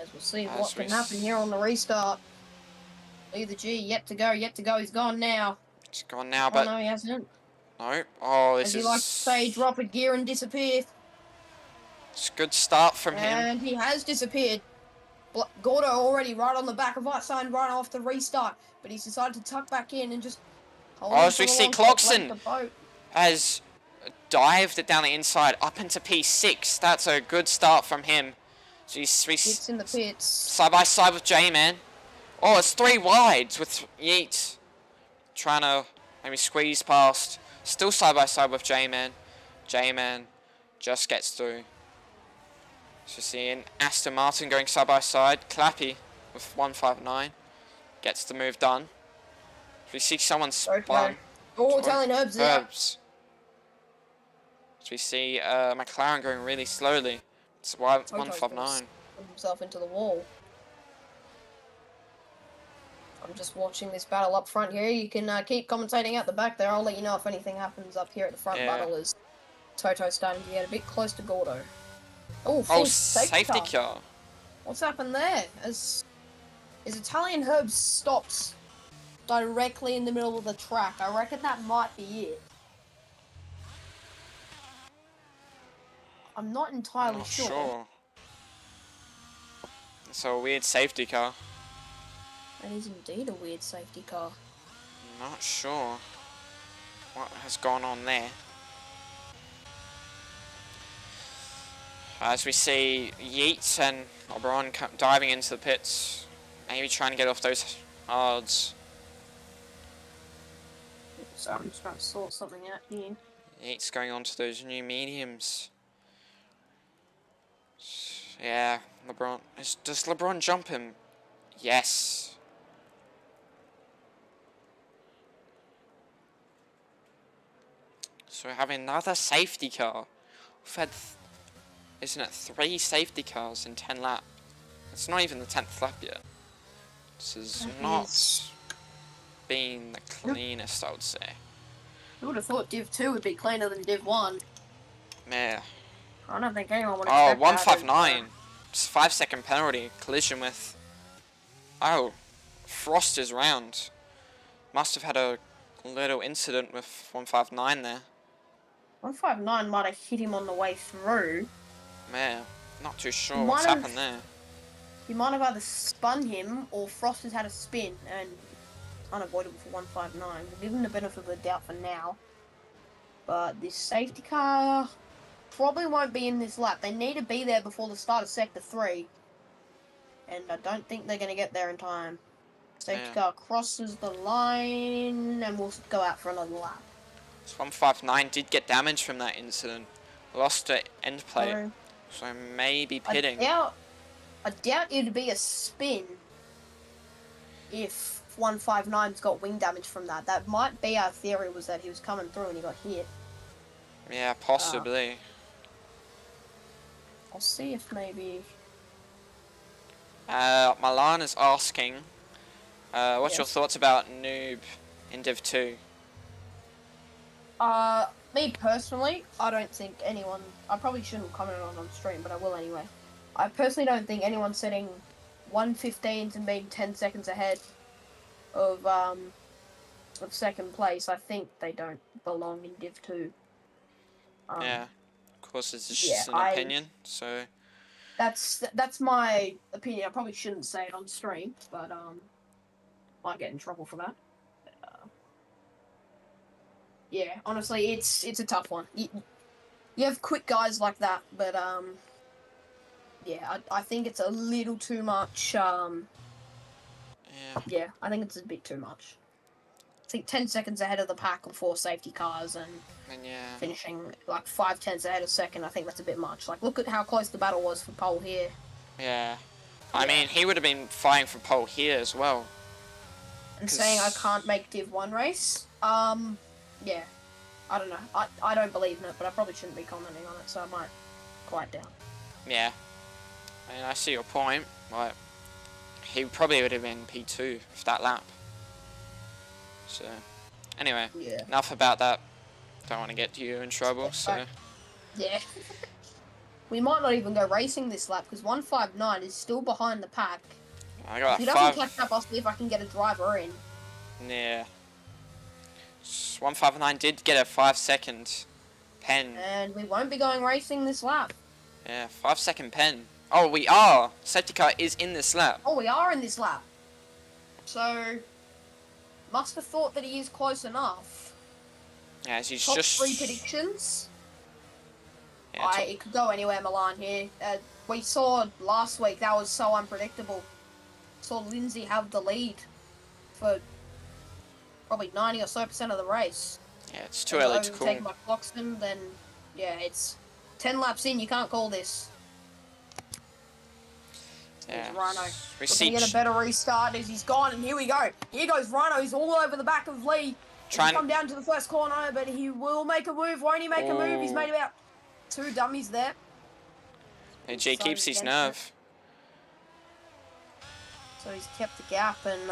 Speaker 2: As we'll see what can happen here on the restart. Lee the G, yet to go, he's gone now.
Speaker 1: He's gone now, but...
Speaker 2: no, he hasn't.
Speaker 1: No. Oh, this is...
Speaker 2: As he likes to say, drop a gear and disappear.
Speaker 1: It's a good start from him.
Speaker 2: And he has disappeared. Gordo already right on the back of Sign right off the restart, but he's decided to tuck back in and just hold on.
Speaker 1: As we see Clarkson has dived it down the inside up into P6. That's a good start from him. So
Speaker 2: he's in the pits.
Speaker 1: Side by side with J-Man. Oh, it's 3 wides with Yeet. Trying to maybe squeeze past. Still side by side with J-Man. J-Man just gets through. So seeing Aston Martin going side by side. Clappy with 159. Gets the move done. We see someone spun.
Speaker 2: Oh, Italian Herbs there.
Speaker 1: So we see McLaren going really slowly. It's 159.
Speaker 2: Put himself into the wall. I'm just watching this battle up front here. You can keep commentating out the back there. I'll let you know if anything happens up here at the front battle as Toto's starting to get a bit close to Gordo. Oh, safety car. What's happened there? Is Italian Herbs stops directly in the middle of the track? I reckon that might be it. I'm not entirely sure.
Speaker 1: It's a weird safety car.
Speaker 2: That is indeed a weird safety car.
Speaker 1: Not sure what has gone on there. As we see Yeats and LeBron diving into the pits, maybe trying to get off those hards.
Speaker 2: So I'm just trying to sort something out here.
Speaker 1: Yeats going on to those new mediums. Yeah, LeBron. Does LeBron jump him? Yes. So we're having another safety car. We've had, isn't it, 3 safety cars in 10 laps? It's not even the 10th lap yet. This has not been the cleanest, I would say.
Speaker 2: I would have thought Div 2 would be cleaner than Div 1.
Speaker 1: Yeah.
Speaker 2: I don't think anyone would expect
Speaker 1: 159. Just 5-second penalty. Collision with... Oh. Frost is round. Must have had a little incident with 159 there.
Speaker 2: 159 might have hit him on the way through.
Speaker 1: Yeah. Not too sure what's happened there.
Speaker 2: He might have either spun him or Frost has had a spin and unavoidable for 159. We'll give him the benefit of the doubt for now. But this safety car probably won't be in this lap. They need to be there before the start of Sector 3. And I don't think they're going to get there in time. Safety car crosses the line and we'll go out for another lap.
Speaker 1: So 159 did get damage from that incident. Lost the end plate. So maybe pitting.
Speaker 2: I doubt it'd be a spin if 159's got wing damage from that. That might be our theory, was that he was coming through and he got hit.
Speaker 1: Yeah, possibly.
Speaker 2: I'll see if maybe...
Speaker 1: Milan is asking, what's your thoughts about Noob in Div 2?
Speaker 2: Me personally, I don't think anyone. I probably shouldn't comment on stream, but I will anyway. I personally don't think anyone setting 1:15s and being 10 seconds ahead of second place. I think they don't belong in Div 2.
Speaker 1: Yeah, of course, it's
Speaker 2: Yeah,
Speaker 1: just an opinion. So
Speaker 2: that's my opinion. I probably shouldn't say it on stream, but might get in trouble for that. Yeah, honestly, it's a tough one. You have quick guys like that, but yeah, I think it's a little too much.
Speaker 1: yeah,
Speaker 2: Yeah, I think it's a bit too much. I think 10 seconds ahead of the pack with 4 safety cars and
Speaker 1: yeah,
Speaker 2: finishing like 5/10 ahead of second. I think that's a bit much. Like, look at how close the battle was for pole here.
Speaker 1: yeah. I mean, he would have been fighting for pole here as well.
Speaker 2: And saying I can't make Div 1 race. Yeah. I don't know. I don't believe in it, but I probably shouldn't be commenting on it, so I might quiet down.
Speaker 1: Yeah. I mean, I see your point. Like, he probably would have been P2 for that lap. So, anyway,
Speaker 2: Yeah.
Speaker 1: enough about that. Don't want to get you in trouble, so...
Speaker 2: Yeah. We might not even go racing this lap, because 159 is still behind the pack.
Speaker 1: I got
Speaker 2: If he
Speaker 1: a
Speaker 2: doesn't catch up, I'll see if I can get a driver in.
Speaker 1: Yeah. 159 did get a 5-second pen.
Speaker 2: And we won't be going racing this lap.
Speaker 1: Yeah, 5-second pen. Oh, we are! Safety car is in this lap.
Speaker 2: Oh, we are in this lap. So, must have thought that he is close enough.
Speaker 1: Yeah, he's
Speaker 2: Top
Speaker 1: just...
Speaker 2: 3 predictions.
Speaker 1: Yeah,
Speaker 2: It could go anywhere, Milan here. We saw last week, that was so unpredictable. Saw Lindsay have the lead for probably 90 or so % of the race.
Speaker 1: Yeah, it's too early to call.
Speaker 2: Overtaken by Cloxton, then yeah, it's 10 laps in. You can't call this.
Speaker 1: Yeah.
Speaker 2: Rhino.
Speaker 1: We
Speaker 2: Looking to get a better restart as he's gone, and here we go. Here goes Rhino. He's all over the back of Lee. He's come down to the first corner, but he will make a move. Won't he make a move? He's made about 2 dummies there.
Speaker 1: G keeps his nerve.
Speaker 2: So he's kept the gap, and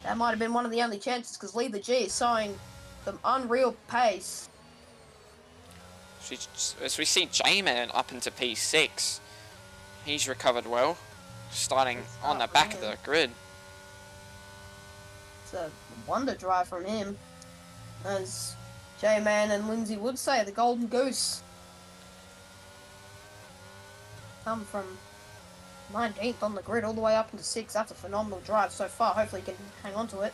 Speaker 2: that might have been one of the only chances because Lee the G is showing some unreal pace.
Speaker 1: As we see J-Man up into P6, he's recovered well, starting on the back of the grid.
Speaker 2: It's a wonder drive from him, as J-Man and Lindsay would say, the golden goose. Come from 19th on the grid all the way up into 6th. That's a phenomenal drive so far. Hopefully he can hang on to it.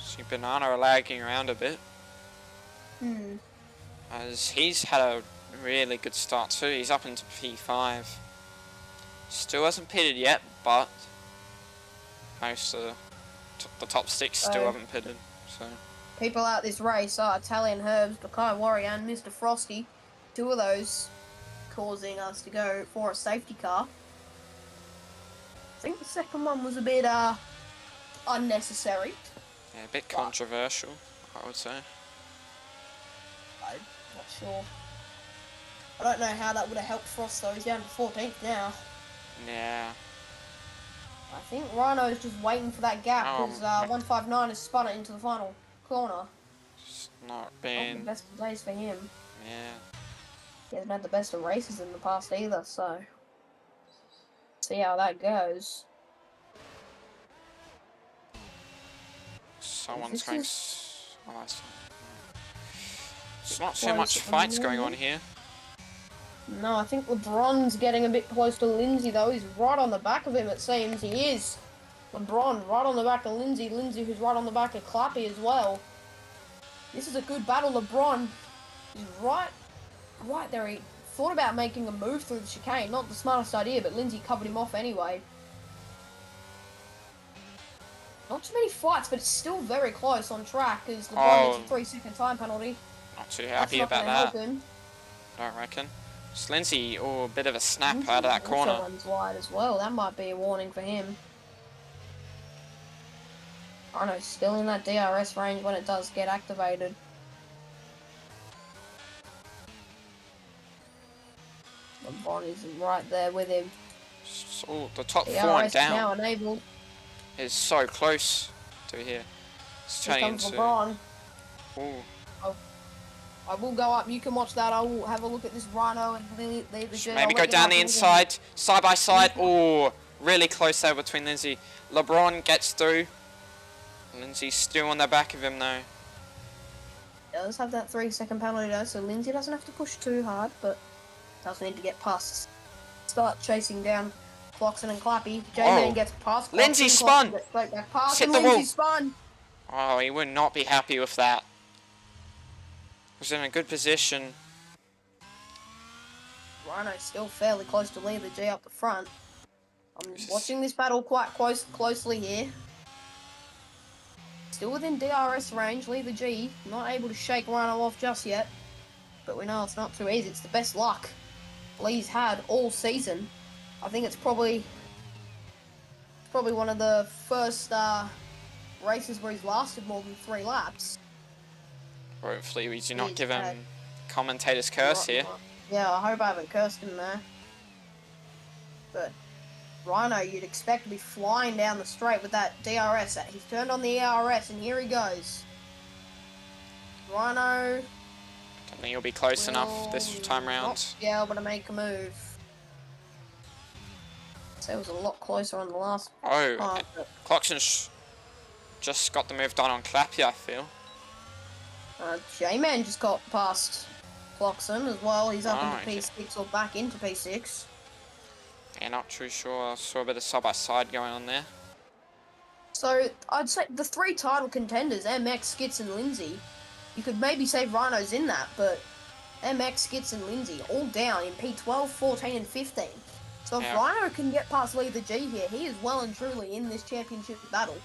Speaker 1: See Banana are lagging around a bit. As he's had a really good start too. He's up into P5. Still hasn't pitted yet, but most of the top 6 still haven't pitted. So
Speaker 2: people out this race are Italian Herbs, Bakai Warrior, and Mr. Frosty. 2 of those causing us to go for a safety car. I think the second one was a bit unnecessary.
Speaker 1: Yeah, a bit controversial, I would say.
Speaker 2: I'm not sure. I don't know how that would have helped Frost though. He's down to 14th now.
Speaker 1: Yeah.
Speaker 2: I think Rhino's just waiting for that gap because 159 has spun it into the final corner.
Speaker 1: It's not
Speaker 2: Not
Speaker 1: been...
Speaker 2: the best days for him.
Speaker 1: Yeah.
Speaker 2: He hasn't had the best of races in the past either, so see how that goes.
Speaker 1: Someone's going... Oh, it's not too much fights going on here.
Speaker 2: No, I think LeBron's getting a bit close to Lindsay though. He's right on the back of him, it seems. He is. LeBron right on the back of Lindsay. Lindsay who's right on the back of Clappy as well. This is a good battle. LeBron is right there. He thought about making a move through the chicane. Not the smartest idea, but Lindsay covered him off anyway. Not too many fights, but it's still very close on track as LeBron gets a 3-second time penalty.
Speaker 1: Not too happy about that. Don't reckon. It's Lindsay, a bit of a snap out of that corner.
Speaker 2: Also runs wide as well. That might be a warning for him. Oh no, still in that DRS range when it does get activated. LeBron is right there with him.
Speaker 1: So the top 4
Speaker 2: DRS
Speaker 1: and down
Speaker 2: now enabled.
Speaker 1: is so close to here. It's
Speaker 2: Here
Speaker 1: turning
Speaker 2: comes
Speaker 1: into...
Speaker 2: LeBron.
Speaker 1: Ooh.
Speaker 2: Oh, I will go up. You can watch that. I will have a look at this Rhino and leave the G.
Speaker 1: Maybe go down the inside, side by side. Oh, really close there between Lindsay. LeBron gets through. Lindsay's still on the back of him though.
Speaker 2: Does have that 3-second penalty though, so Lindsay doesn't have to push too hard, but does need to get past. Start chasing down Cloxon and Clappy. J-Man gets past Cloxon.
Speaker 1: Lindsay spun!
Speaker 2: Gets straight back past,
Speaker 1: Hit
Speaker 2: and
Speaker 1: the
Speaker 2: Lindsay
Speaker 1: wall.
Speaker 2: spun!
Speaker 1: Oh, he would not be happy with that. Was in a good position.
Speaker 2: Rhino's still fairly close to Lee the G up the front. I'm watching this battle quite closely here. Still within DRS range, Lee the G. Not able to shake Rhino off just yet. But we know it's not too easy. It's the best luck Lee's had all season. I think it's probably one of the first races where he's lasted more than 3 laps.
Speaker 1: Hopefully we do not give him commentator's curse here.
Speaker 2: Yeah, I hope I haven't cursed him there. But Rhino, you'd expect to be flying down the straight with that DRS. He's turned on the ERS, and here he goes. Rhino.
Speaker 1: Don't think he'll be close enough this time round.
Speaker 2: Be able to make a move. So it was a lot closer on the last
Speaker 1: Oh,
Speaker 2: part,
Speaker 1: Cloxon's just got the move done on Clappy, I feel.
Speaker 2: J-Man just got past Cloxon as well. He's up
Speaker 1: Oh,
Speaker 2: into P6 or back into P6.
Speaker 1: Yeah, not too sure. I saw a bit of side-by-side going on there.
Speaker 2: So I'd say the 3 title contenders, MX, Skits and Lindsay, you could maybe say Rhino's in that, but MX, Skits and Lindsay all down in P12, 14 and 15. So if Rhino can get past Lee the G here, he is well and truly in this championship battle.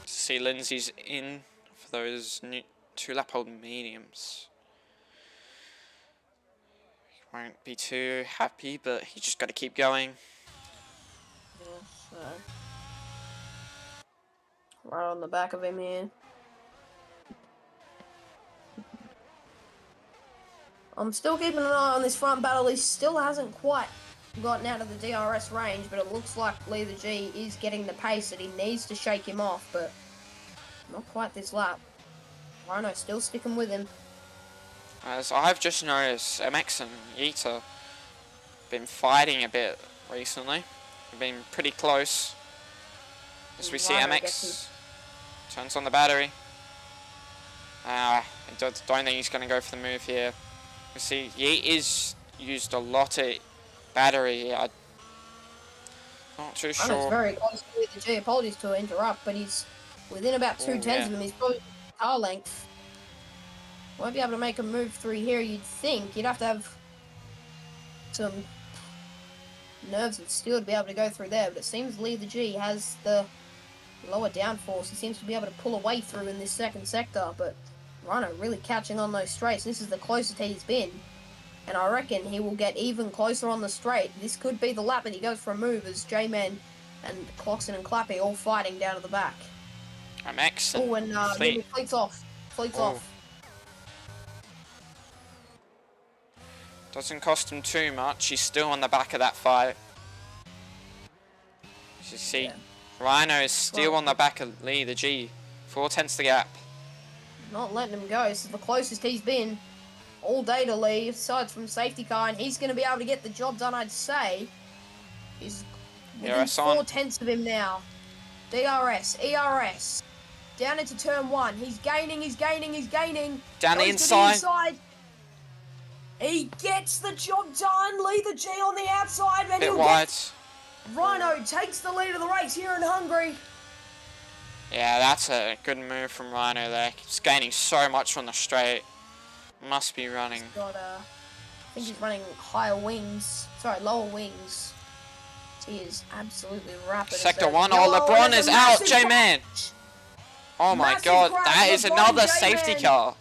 Speaker 1: See Lindsay's in for those new 2-lap-old mediums. He won't be too happy, but he's just got to keep going.
Speaker 2: Yeah, so right on the back of him here. I'm still keeping an eye on this front battle. He still hasn't quite gotten out of the DRS range, but it looks like Lee the G is getting the pace that he needs to shake him off, but not quite this lap. Rhino still sticking with him.
Speaker 1: As I've just noticed, MX and Yeeta been fighting a bit recently. They've been pretty close. As we see MX turns on the battery. I don't think he's going to go for the move here. You see, Yeet is used a lot of battery here. I'm not too sure.
Speaker 2: Rhino's very close to Lee the G. Apologies to interrupt, but he's within about 2/10 of him. He's probably car length. Won't be able to make a move through here, you'd think. You'd have to have some nerves of steel to be able to go through there, but it seems Lee the G has the lower downforce. He seems to be able to pull away through in this second sector, but Rhino really catching on those straights. This is the closest he's been, and I reckon he will get even closer on the straight. This could be the lap that he goes for a move as J-Man and Cloxon and Clappy all fighting down at the back.
Speaker 1: MX and
Speaker 2: Fleet's off. Fleet's off.
Speaker 1: Doesn't cost him too much. He's still on the back of that fight. As you see, Rhino is still on the back of Lee the G. 4/10 the gap.
Speaker 2: Not letting him go. This is the closest he's been all day to Lee, aside from safety car, and he's going to be able to get the job done, I'd say. He's within 4/10 of him now. DRS, ERS. Down into turn 1. He's gaining.
Speaker 1: Down the inside.
Speaker 2: He gets the job done. Lee the G on the outside. And
Speaker 1: bit wide.
Speaker 2: Rhino takes the lead of the race here in Hungary.
Speaker 1: Yeah, that's a good move from Rhino there. He's gaining so much on the straight. Must be running.
Speaker 2: I think he's running higher wings. Sorry, lower wings. He is absolutely rapid.
Speaker 1: Sector 1. Oh, LeBron is out. J-Man. Oh my god, that is another safety car.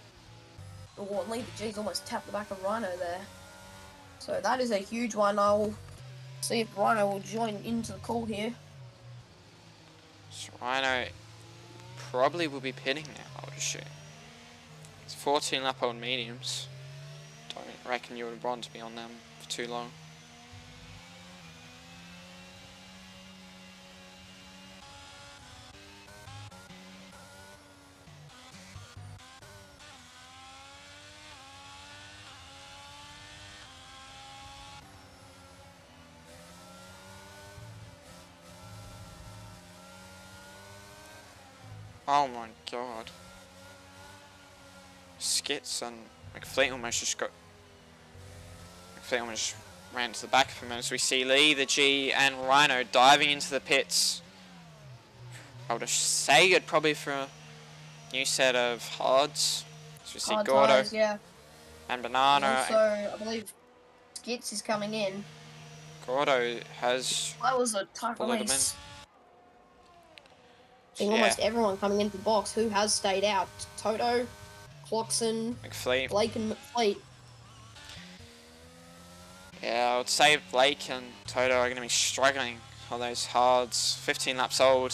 Speaker 2: Oh, Lee the G's almost tapped the back of Rhino there. So that is a huge one. I'll see if Rhino will join into the call here.
Speaker 1: So Rhino probably will be pitting now, I would assume. It's 14-lap-old mediums. Don't reckon you would want to be on them for too long. Oh my god. Skits and McFleet almost just got... McFleet almost ran to the back of him as we see Lee, the G, and Rhino diving into the pits. I would say it probably for a new set of hards. So we see
Speaker 2: Hard
Speaker 1: Gordo
Speaker 2: tires, yeah.
Speaker 1: and Banana.
Speaker 2: And also, I believe Skits is coming in.
Speaker 1: Gordo has
Speaker 2: That was a tight
Speaker 1: followed him in.
Speaker 2: release. I think
Speaker 1: Yeah,
Speaker 2: almost everyone coming into the box who has stayed out. Toto, Cloxon,
Speaker 1: McFleet.
Speaker 2: Blake and McFleet.
Speaker 1: Yeah, I would say Blake and Toto are going to be struggling on those hards. 15 laps old.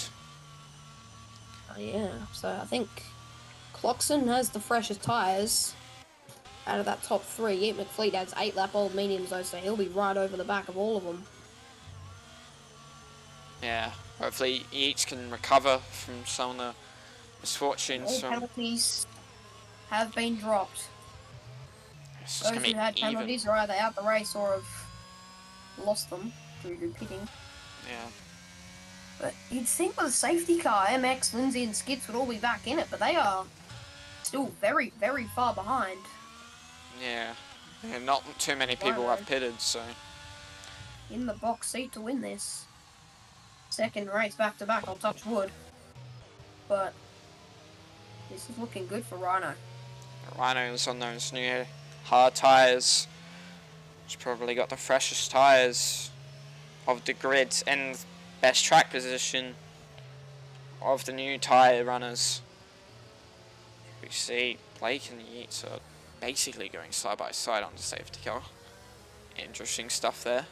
Speaker 2: Oh, yeah, so I think Cloxon has the freshest tyres out of that top three. Yet McFleet has 8 lap old mediums though, so he'll be right over the back of all of them.
Speaker 1: Yeah, hopefully each can recover from some of the misfortunes.
Speaker 2: All
Speaker 1: From
Speaker 2: penalties have been dropped.
Speaker 1: it's
Speaker 2: Those
Speaker 1: gonna
Speaker 2: who
Speaker 1: be
Speaker 2: had
Speaker 1: even.
Speaker 2: penalties are either out the race or have lost them through pitting.
Speaker 1: Yeah,
Speaker 2: But you'd think with a safety car, MX, Lindsay and Skits would all be back in it, but they are still very, very far behind.
Speaker 1: yeah. Not too many people
Speaker 2: Rhino
Speaker 1: have pitted, so
Speaker 2: in the box seat to win this. Second race back to back, I'll touch wood. But this is looking good for Rhino.
Speaker 1: Rhino's on those new hard tyres. He's probably got the freshest tyres of the grid and best track position of the new tyre runners. We see Blake and Yeats are basically going side by side on the safety car. Interesting stuff there.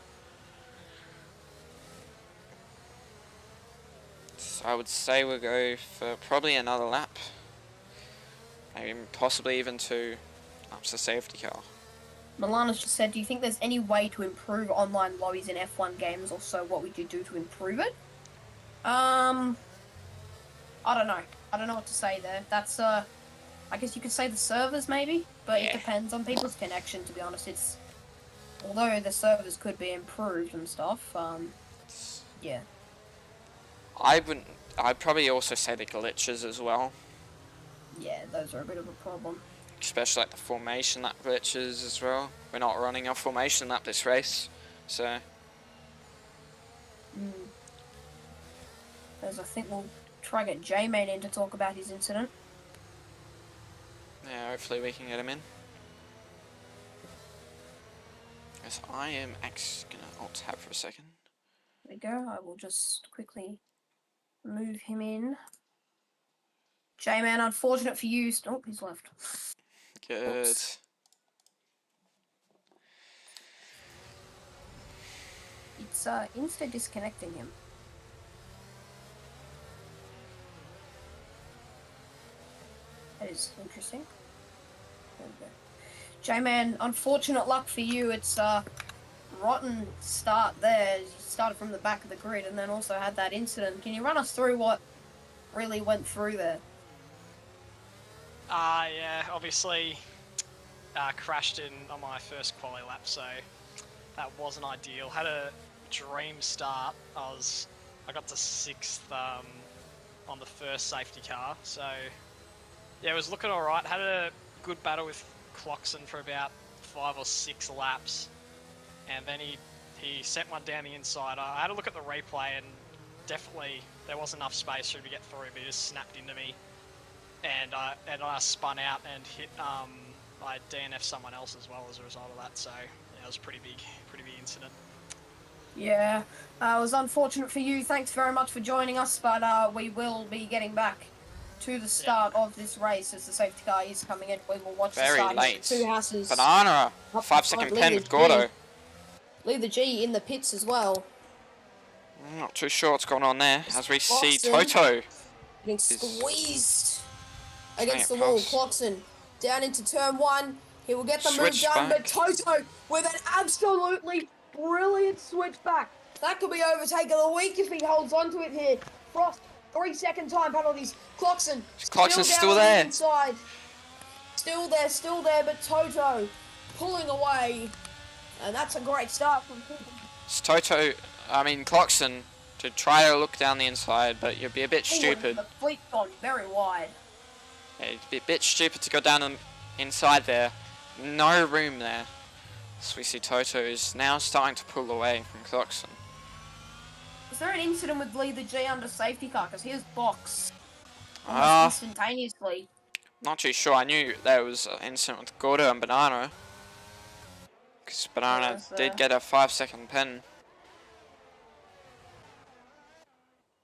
Speaker 1: So I would say we'll go for probably another lap. Maybe possibly even 2 laps of safety car.
Speaker 2: Milana's just said, do you think there's any way to improve online lobbies in F1 games? Also, what would you do to improve it? I don't know. I don't know what to say there. That's, I guess you could say the servers maybe, but
Speaker 1: Yeah.
Speaker 2: it depends on people's connection, to be honest. It's, although the servers could be improved and stuff, yeah.
Speaker 1: I'd probably also say the glitches as well.
Speaker 2: Yeah, those are a bit of a problem.
Speaker 1: Especially like the formation lap glitches as well. We're not running a formation lap this race, so
Speaker 2: As I think we'll try to get J-Man in to talk about his incident.
Speaker 1: yeah, hopefully we can get him in. Yes, I am actually gonna alt tab for a second.
Speaker 2: There we go. I will just quickly move him in. J-Man, unfortunate for you. Oh, he's left.
Speaker 1: Good.
Speaker 2: Oops. It's insta disconnecting him. That is interesting. There we go. J-Man, unfortunate luck for you. It's rotten start there. You started from the back of the grid and then also had that incident. Can you run us through what really went through there?
Speaker 5: Yeah, obviously crashed in on my first quali lap, so that wasn't ideal. Had a dream start. I got to 6th on the first safety car, so yeah, it was looking alright. Had a good battle with Cloxon for about 5 or 6 laps, and then he sent one down the inside. I had a look at the replay, and definitely there wasn't enough space for him to get through, but he just snapped into me. And I spun out and hit. I DNF'd someone else as well as a result of that. So yeah, it was a pretty big incident.
Speaker 2: Yeah, it was unfortunate for you. Thanks very much for joining us, but we will be getting back to the start of this race as the safety car is coming in. We will watch the
Speaker 1: Very
Speaker 2: start.
Speaker 1: late.
Speaker 2: 2 houses.
Speaker 1: Banana,
Speaker 2: Up
Speaker 1: 5-second
Speaker 2: front,
Speaker 1: pen
Speaker 2: Lee
Speaker 1: with
Speaker 2: the
Speaker 1: Gordo.
Speaker 2: G. Lee the G in the pits as well.
Speaker 1: I'm not too sure what's going on there. As we see
Speaker 2: Cloxon
Speaker 1: Toto.
Speaker 2: getting squeezed against
Speaker 1: Playing
Speaker 2: the wall.
Speaker 1: pass.
Speaker 2: Cloxon down into turn 1. He will get the move
Speaker 1: Switch
Speaker 2: done,
Speaker 1: back.
Speaker 2: but Toto with an absolutely brilliant switch back. That could be overtaken of the week if he holds on to it here. Frost, 3-second time penalties. Cloxon
Speaker 1: Cloxon's
Speaker 2: down
Speaker 1: still
Speaker 2: on the
Speaker 1: there.
Speaker 2: inside. Still there, but Toto pulling away. And that's a great start from him.
Speaker 1: It's Toto, I mean Cloxon to try to look down the inside, but you'd be a bit stupid.
Speaker 2: The fleet gone very wide.
Speaker 1: Yeah, it'd be a bit stupid to go down the inside there. No room there. So we see Toto is now starting to pull away from Clarkson.
Speaker 2: Was there an incident with Lee the G under safety car? Because he was boxed almost instantaneously.
Speaker 1: Not too sure. I knew there was an incident with Gordo and Banana. Because Banana did get a 5-second pen.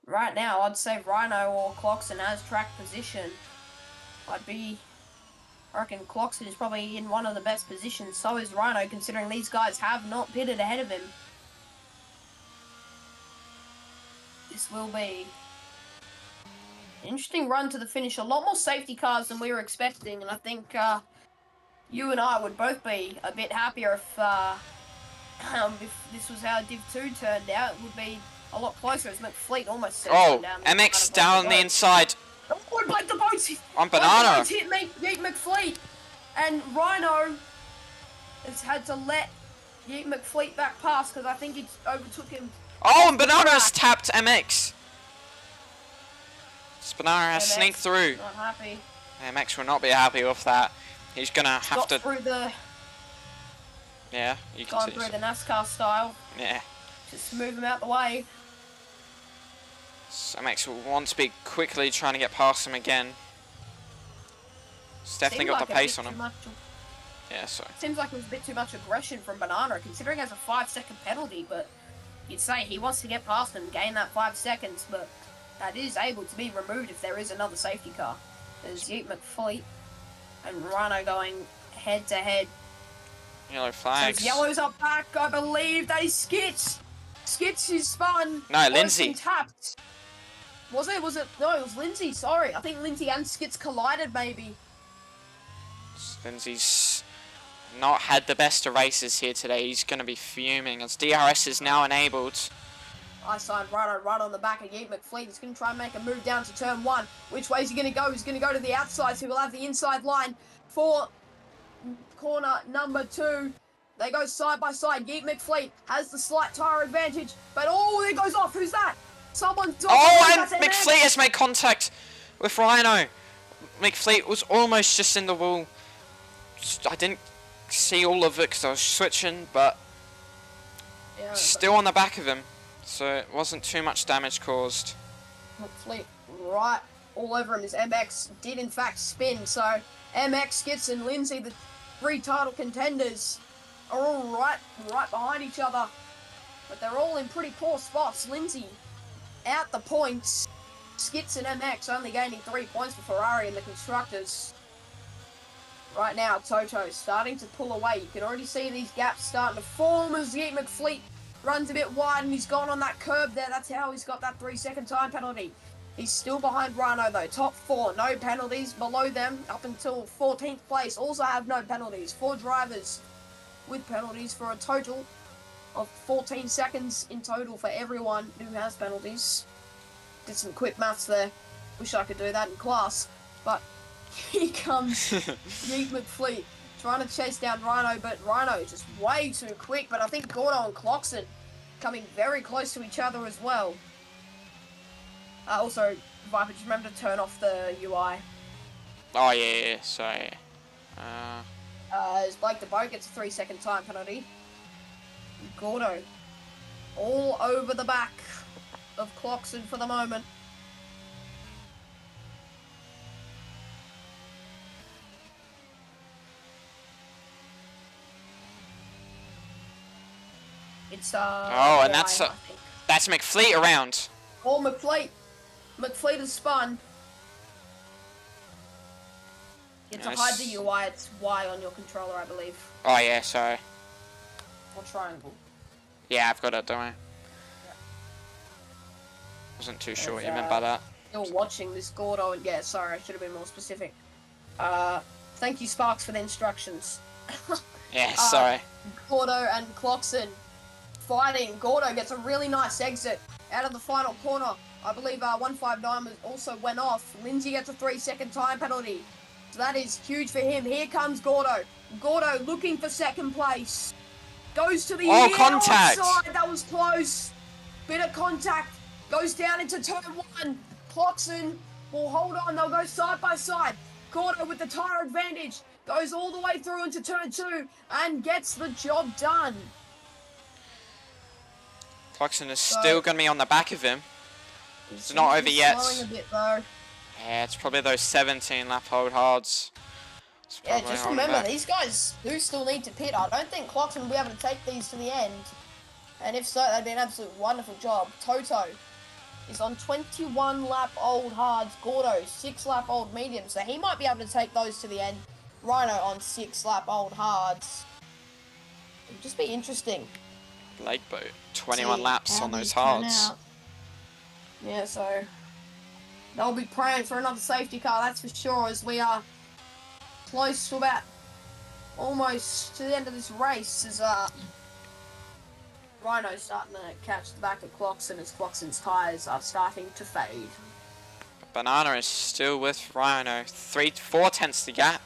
Speaker 2: Right now, I'd say Rhino or Clarkson has track position. I reckon Clarkson is probably in one of the best positions. So is Rhino, considering these guys have not pitted ahead of him. This will be an interesting run to the finish. A lot more safety cars than we were expecting, and I think you and I would both be a bit happier if this was how Div 2 turned out. It would be a lot closer, as McFleet almost set down.
Speaker 1: MX down the inside.
Speaker 2: Oh, Blake the boats
Speaker 1: on Banana.
Speaker 2: Hit Yeet McFleet, and Rhino has had to let Yeet McFleet back past because I think he overtook him.
Speaker 1: Oh, and Banana's tapped MX. So Banana has sneaked through.
Speaker 2: Not happy.
Speaker 1: MX will not be happy with that. He's gonna have to.
Speaker 2: Through the.
Speaker 1: Yeah, you can
Speaker 2: gone
Speaker 1: see.
Speaker 2: Through the NASCAR style.
Speaker 1: Yeah.
Speaker 2: Just move him out the way.
Speaker 1: So MX will want to be quickly trying to get past him again. He's definitely got the pace on him. Yeah, sorry.
Speaker 2: Seems like it was a bit too much aggression from Banana, considering it has a 5-second penalty, but you'd say he wants to get past him, gain that 5 seconds, but that is able to be removed if there is another safety car. There's Yeet McFleet and Rhino going head to head.
Speaker 1: Yellow flags.
Speaker 2: So yellow's up back, I believe that is Skits. Skits is spun.
Speaker 1: No, Lindsay.
Speaker 2: Tapped. Was it? No, it was Lindsay, sorry. I think Lindsay and Skits collided, maybe.
Speaker 1: Lindsay's not had the best of races here today. He's going to be fuming as DRS is now enabled.
Speaker 2: I signed right on the back of Yeet McFleet. He's going to try and make a move down to turn 1. Which way is he going to go? He's going to go to the outside, so he'll have the inside line for corner number 2. They go side by side. Yeet McFleet has the slight tyre advantage, but there goes off. Who's that? Someone's off.
Speaker 1: Oh, and McFleet has made contact with Rhino. McFleet was almost just in the wall. I didn't see all of it because I was switching, but still on the back of him, so it wasn't too much damage caused.
Speaker 2: McFleet right all over him. His MX did in fact spin, so MX, Skits and Lindsay, the 3 title contenders, are all right behind each other, but they're all in pretty poor spots. Lindsay out the points, Skits and MX only gaining 3 points for Ferrari and the constructors. Right now, Toto's starting to pull away. You can already see these gaps starting to form as Yeet McFleet runs a bit wide and he's gone on that curb there. That's how he's got that 3-second time penalty. He's still behind Rhino though. Top 4, no penalties. Below them, up until 14th place, also have no penalties. 4 drivers with penalties for a total of 14 seconds in total for everyone who has penalties. Did some quick maths there. Wish I could do that in class. But here comes Yeet McFleet trying to chase down Rhino, but Rhino just way too quick. But I think Gordo and Clarkson coming very close to each other as well. Also, Viper, just remember to turn off the UI.
Speaker 1: Oh yeah, sorry.
Speaker 2: As Blake the Boat gets a 3-second time penalty. Gordo all over the back of Clarkson for the moment. It's
Speaker 1: and that's McFleet around.
Speaker 2: Oh, McFleet has spun. You have to hide the UI, it's Y on your controller, I believe.
Speaker 1: Oh yeah, sorry.
Speaker 2: Or triangle.
Speaker 1: Yeah, I've got it, don't I? Yeah. Wasn't too sure what you meant by that.
Speaker 2: Still watching this Gordo, and yeah, sorry, I should have been more specific. Thank you, Sparks, for the instructions.
Speaker 1: Yeah, sorry.
Speaker 2: Gordo and Clarkson fighting. Gordo gets a really nice exit out of the final corner. I believe 159 also went off. Lindsay gets a 3-second time penalty. So that is huge for him. Here comes Gordo. Gordo looking for second place. Goes to the
Speaker 1: contact.
Speaker 2: outside. That was close. Bit of contact Goes down into turn 1. Clarkson will hold on. They'll go side by side. Gordo with the tyre advantage. Goes all the way through into turn 2 and gets the job done.
Speaker 1: Clarkson is still going to be on the back of him. It's not over yet.
Speaker 2: Slowing a bit though.
Speaker 1: Yeah, it's probably those 17 lap hold hards.
Speaker 2: Yeah, just remember, these guys do still need to pit. I don't think Clarkson will be able to take these to the end. And if so, that'd be an absolute wonderful job. Toto is on 21 lap old hards. Gordo, 6 lap old mediums. So he might be able to take those to the end. Rhino on 6 lap old hards. It'd just be interesting.
Speaker 1: Lake boat, 21 laps on those hards.
Speaker 2: Yeah, so they'll be praying for another safety car, that's for sure, as we are close to about almost to the end of this race. As Rhino's starting to catch the back of Clarkson as Clarkson's tyres are starting to fade.
Speaker 1: Banana is still with Rhino, 4 tenths the gap.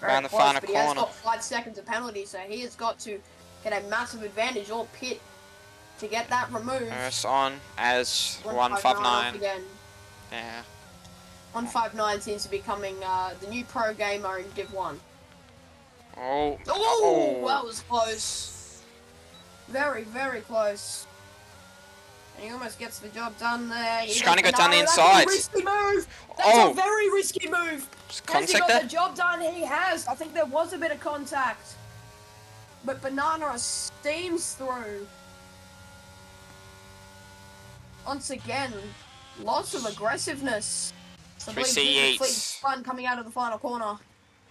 Speaker 1: Around the final corner.
Speaker 2: He has got 5 seconds of penalty, so he has got to get a massive advantage or pit to get that removed.
Speaker 1: Harris on as 159.
Speaker 2: Again.
Speaker 1: Yeah.
Speaker 2: 159 seems to be becoming the new pro gamer in div1.
Speaker 1: Oh.
Speaker 2: Oh, that was close. Very, very close. And he almost gets the job done there.
Speaker 1: He's trying to go down the inside.
Speaker 2: That's a risky move. That's a very risky move. Has he got the job done? He has. I think there was a bit of contact. But Banana steams through. Once again, lots of aggressiveness. So
Speaker 1: we see Yates.
Speaker 2: Fun coming out of the final corner.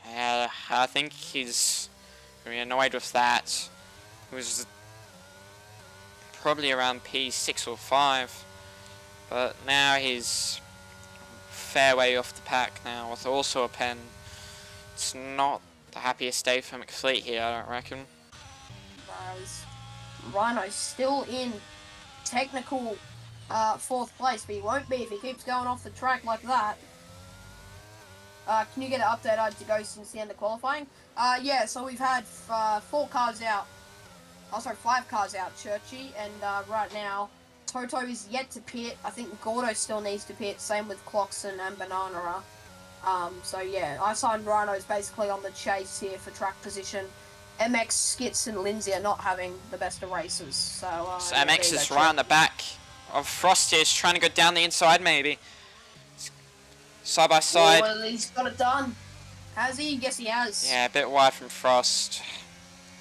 Speaker 1: Yeah, I think he's very annoyed with that. He was probably around P6 or 5. But now he's fair way off the pack now with also a pen. It's not the happiest day for McFleet here, I don't reckon.
Speaker 2: Rhino's still in technical 4th place, but he won't be if he keeps going off the track like that. Can you get an update to go since the end of qualifying? Yeah, so we've had 4 cars out. Oh, sorry, 5 cars out, Churchy, and right now, Toto is yet to pit. I think Gordo still needs to pit, same with Clarkson and Banana. So yeah, I signed Rhino's basically on the chase here for track position. MX, Skits, and Lindsay are not having the best of races, so
Speaker 1: MX is right on the back of Frosty, is trying to go down the inside maybe. Side by side.
Speaker 2: Oh, he's got it done. Has he? Yes, he has.
Speaker 1: Yeah, a bit wide from Frost.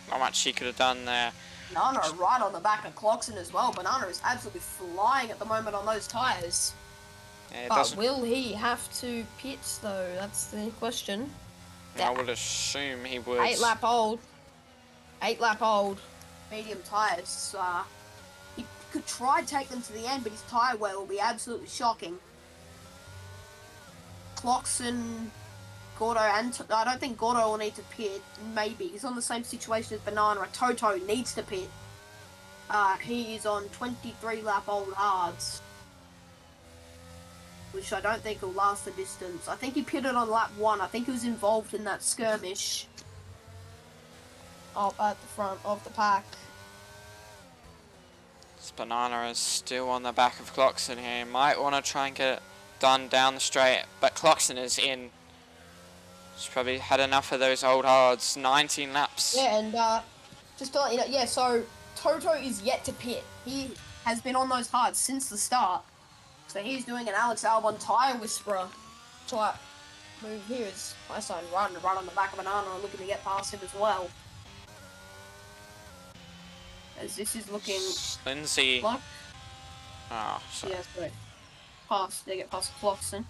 Speaker 1: Not much he could have done there.
Speaker 2: Banana right on the back of Clarkson as well. Banana is absolutely flying at the moment on those tyres.
Speaker 1: Yeah,
Speaker 2: but will he have to pit though? That's the question.
Speaker 1: I would assume he would.
Speaker 2: 8 lap old. 8 lap old. Medium tyres. He could try to take them to the end, but his tyre wear will be absolutely shocking. Clarkson, Gordo, and I don't think Gordo will need to pit. Maybe he's on the same situation as Banana. Toto needs to pit. He is on 23 lap old hards, which I don't think will last the distance. I think he pitted on lap 1. I think he was involved in that skirmish up at the front of the pack.
Speaker 1: This Banana is still on the back of Clarkson here. Might want to try and get it done down the straight, but Clarkson is in. He's probably had enough of those old hards. 19 laps.
Speaker 2: Yeah, and just to let you know, yeah, so Toto is yet to pit. He has been on those hards since the start. So he's doing an Alex Albon tyre whisperer type move here. As I sign right on the back of Banana, looking to get past him as well. As this is looking
Speaker 1: Lindsay.
Speaker 2: like...
Speaker 1: Oh, sorry.
Speaker 2: Yeah, sorry. They get past Clarkson.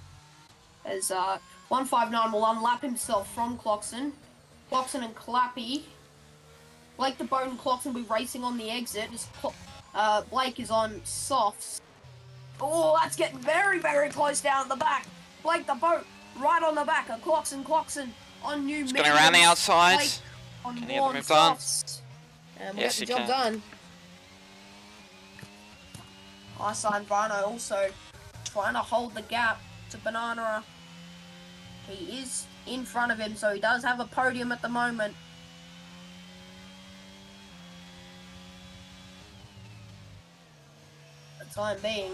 Speaker 2: As 159 will unlap himself from Clarkson. Clarkson and Clappy. Blake the Boat and Clarkson will be racing on the exit. As Blake is on softs. Oh, that's getting very, very close down at the back. Blake the Boat right on the back of Clarkson on new mediums.
Speaker 1: Going around the outside.
Speaker 2: Blake on
Speaker 1: Can he get the
Speaker 2: worn
Speaker 1: move done?
Speaker 2: softs. And we
Speaker 1: Yes,
Speaker 2: get the
Speaker 1: he
Speaker 2: job
Speaker 1: can.
Speaker 2: done. I signed Rhino also trying to hold the gap to Banana. He is in front of him, so he does have a podium at the moment. time being.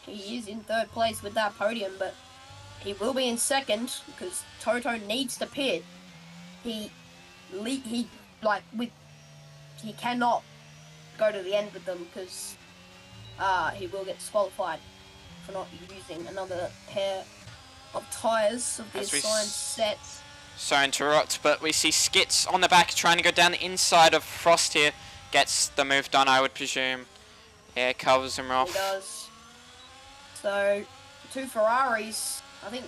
Speaker 2: He is in 3rd place with that podium, but he will be in 2nd because Toto needs to pit. He cannot go to the end with them because he will get disqualified for not using another pair of tyres of the assigned set.
Speaker 1: So interrupt, but we see Skits on the back trying to go down the inside of Frost here. Gets the move done, I would presume. Yeah, covers him off.
Speaker 2: He does. So, 2 Ferraris. I think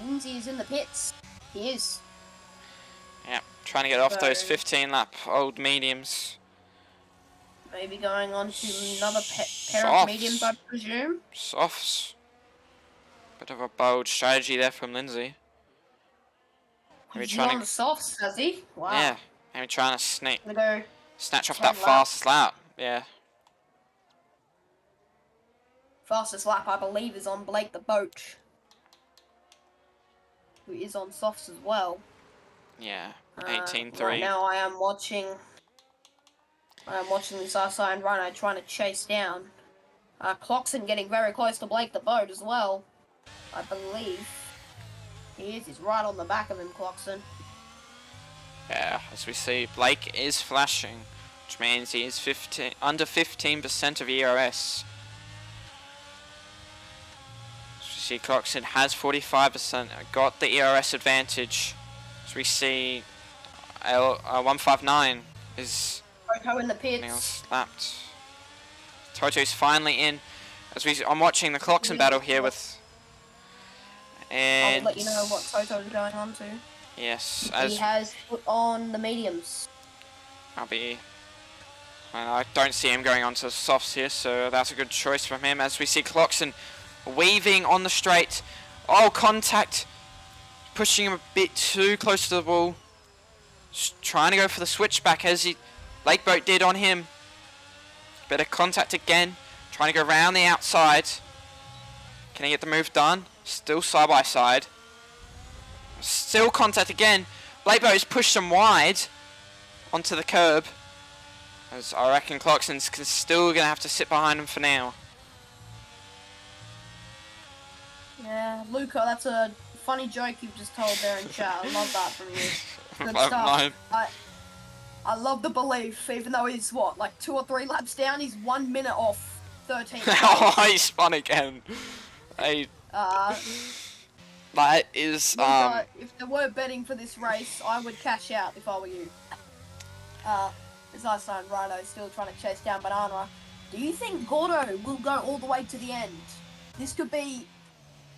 Speaker 2: Lindsay is in the pits. He is.
Speaker 1: Yeah, trying to get off those 15-lap old mediums.
Speaker 2: Maybe going on to another pair of mediums, I presume.
Speaker 1: Softs. Bit of a bold strategy there from Lindsay.
Speaker 2: He's on the softs, has he? Wow.
Speaker 1: Yeah, maybe trying to snatch off that
Speaker 2: laps.
Speaker 1: fastest lap. Yeah.
Speaker 2: Fastest lap, I believe, is on Blake the Boat, who is on softs as well.
Speaker 1: Yeah, 18-3.
Speaker 2: Right now I am watching this assigned runner trying to chase down. Cloxon getting very close to Blake the Boat as well, I believe. He's right on the back of him, Cloxon.
Speaker 1: Yeah, as we see, Blake is flashing, which means he is under 15% of ERS. As we see, Cloxon has 45%, got the ERS advantage. As we see, 159 is
Speaker 2: Toto in the pits.
Speaker 1: Slapped. Toto's finally in. I'm watching the Cloxon battle here with. And
Speaker 2: I'll let you know what Toto's going on to.
Speaker 1: Yes,
Speaker 2: he has put on the mediums.
Speaker 1: I don't see him going on to softs here, so that's a good choice from him. As we see Cloxon weaving on the straight. Oh, contact. Pushing him a bit too close to the wall. Just trying to go for the switchback as Lakeboat did on him. Bit of contact again. Trying to go around the outside. Can he get the move done? Still side by side. Still contact again. Lakeboat has pushed him wide onto the curb. As I reckon Cloxon's still going to have to sit behind him for now.
Speaker 2: Yeah, Luca, that's a funny joke you've just told there in chat. I love that from you. Good stuff. I love the belief, even though he's, like 2 or 3 laps down, he's 1 minute off 13.
Speaker 1: Oh, he spun again. That is,
Speaker 2: Luca, if there were betting for this race, I would cash out if I were you. This Iceland Rhino is still trying to chase down Banana. Do you think Gordo will go all the way to the end? This could be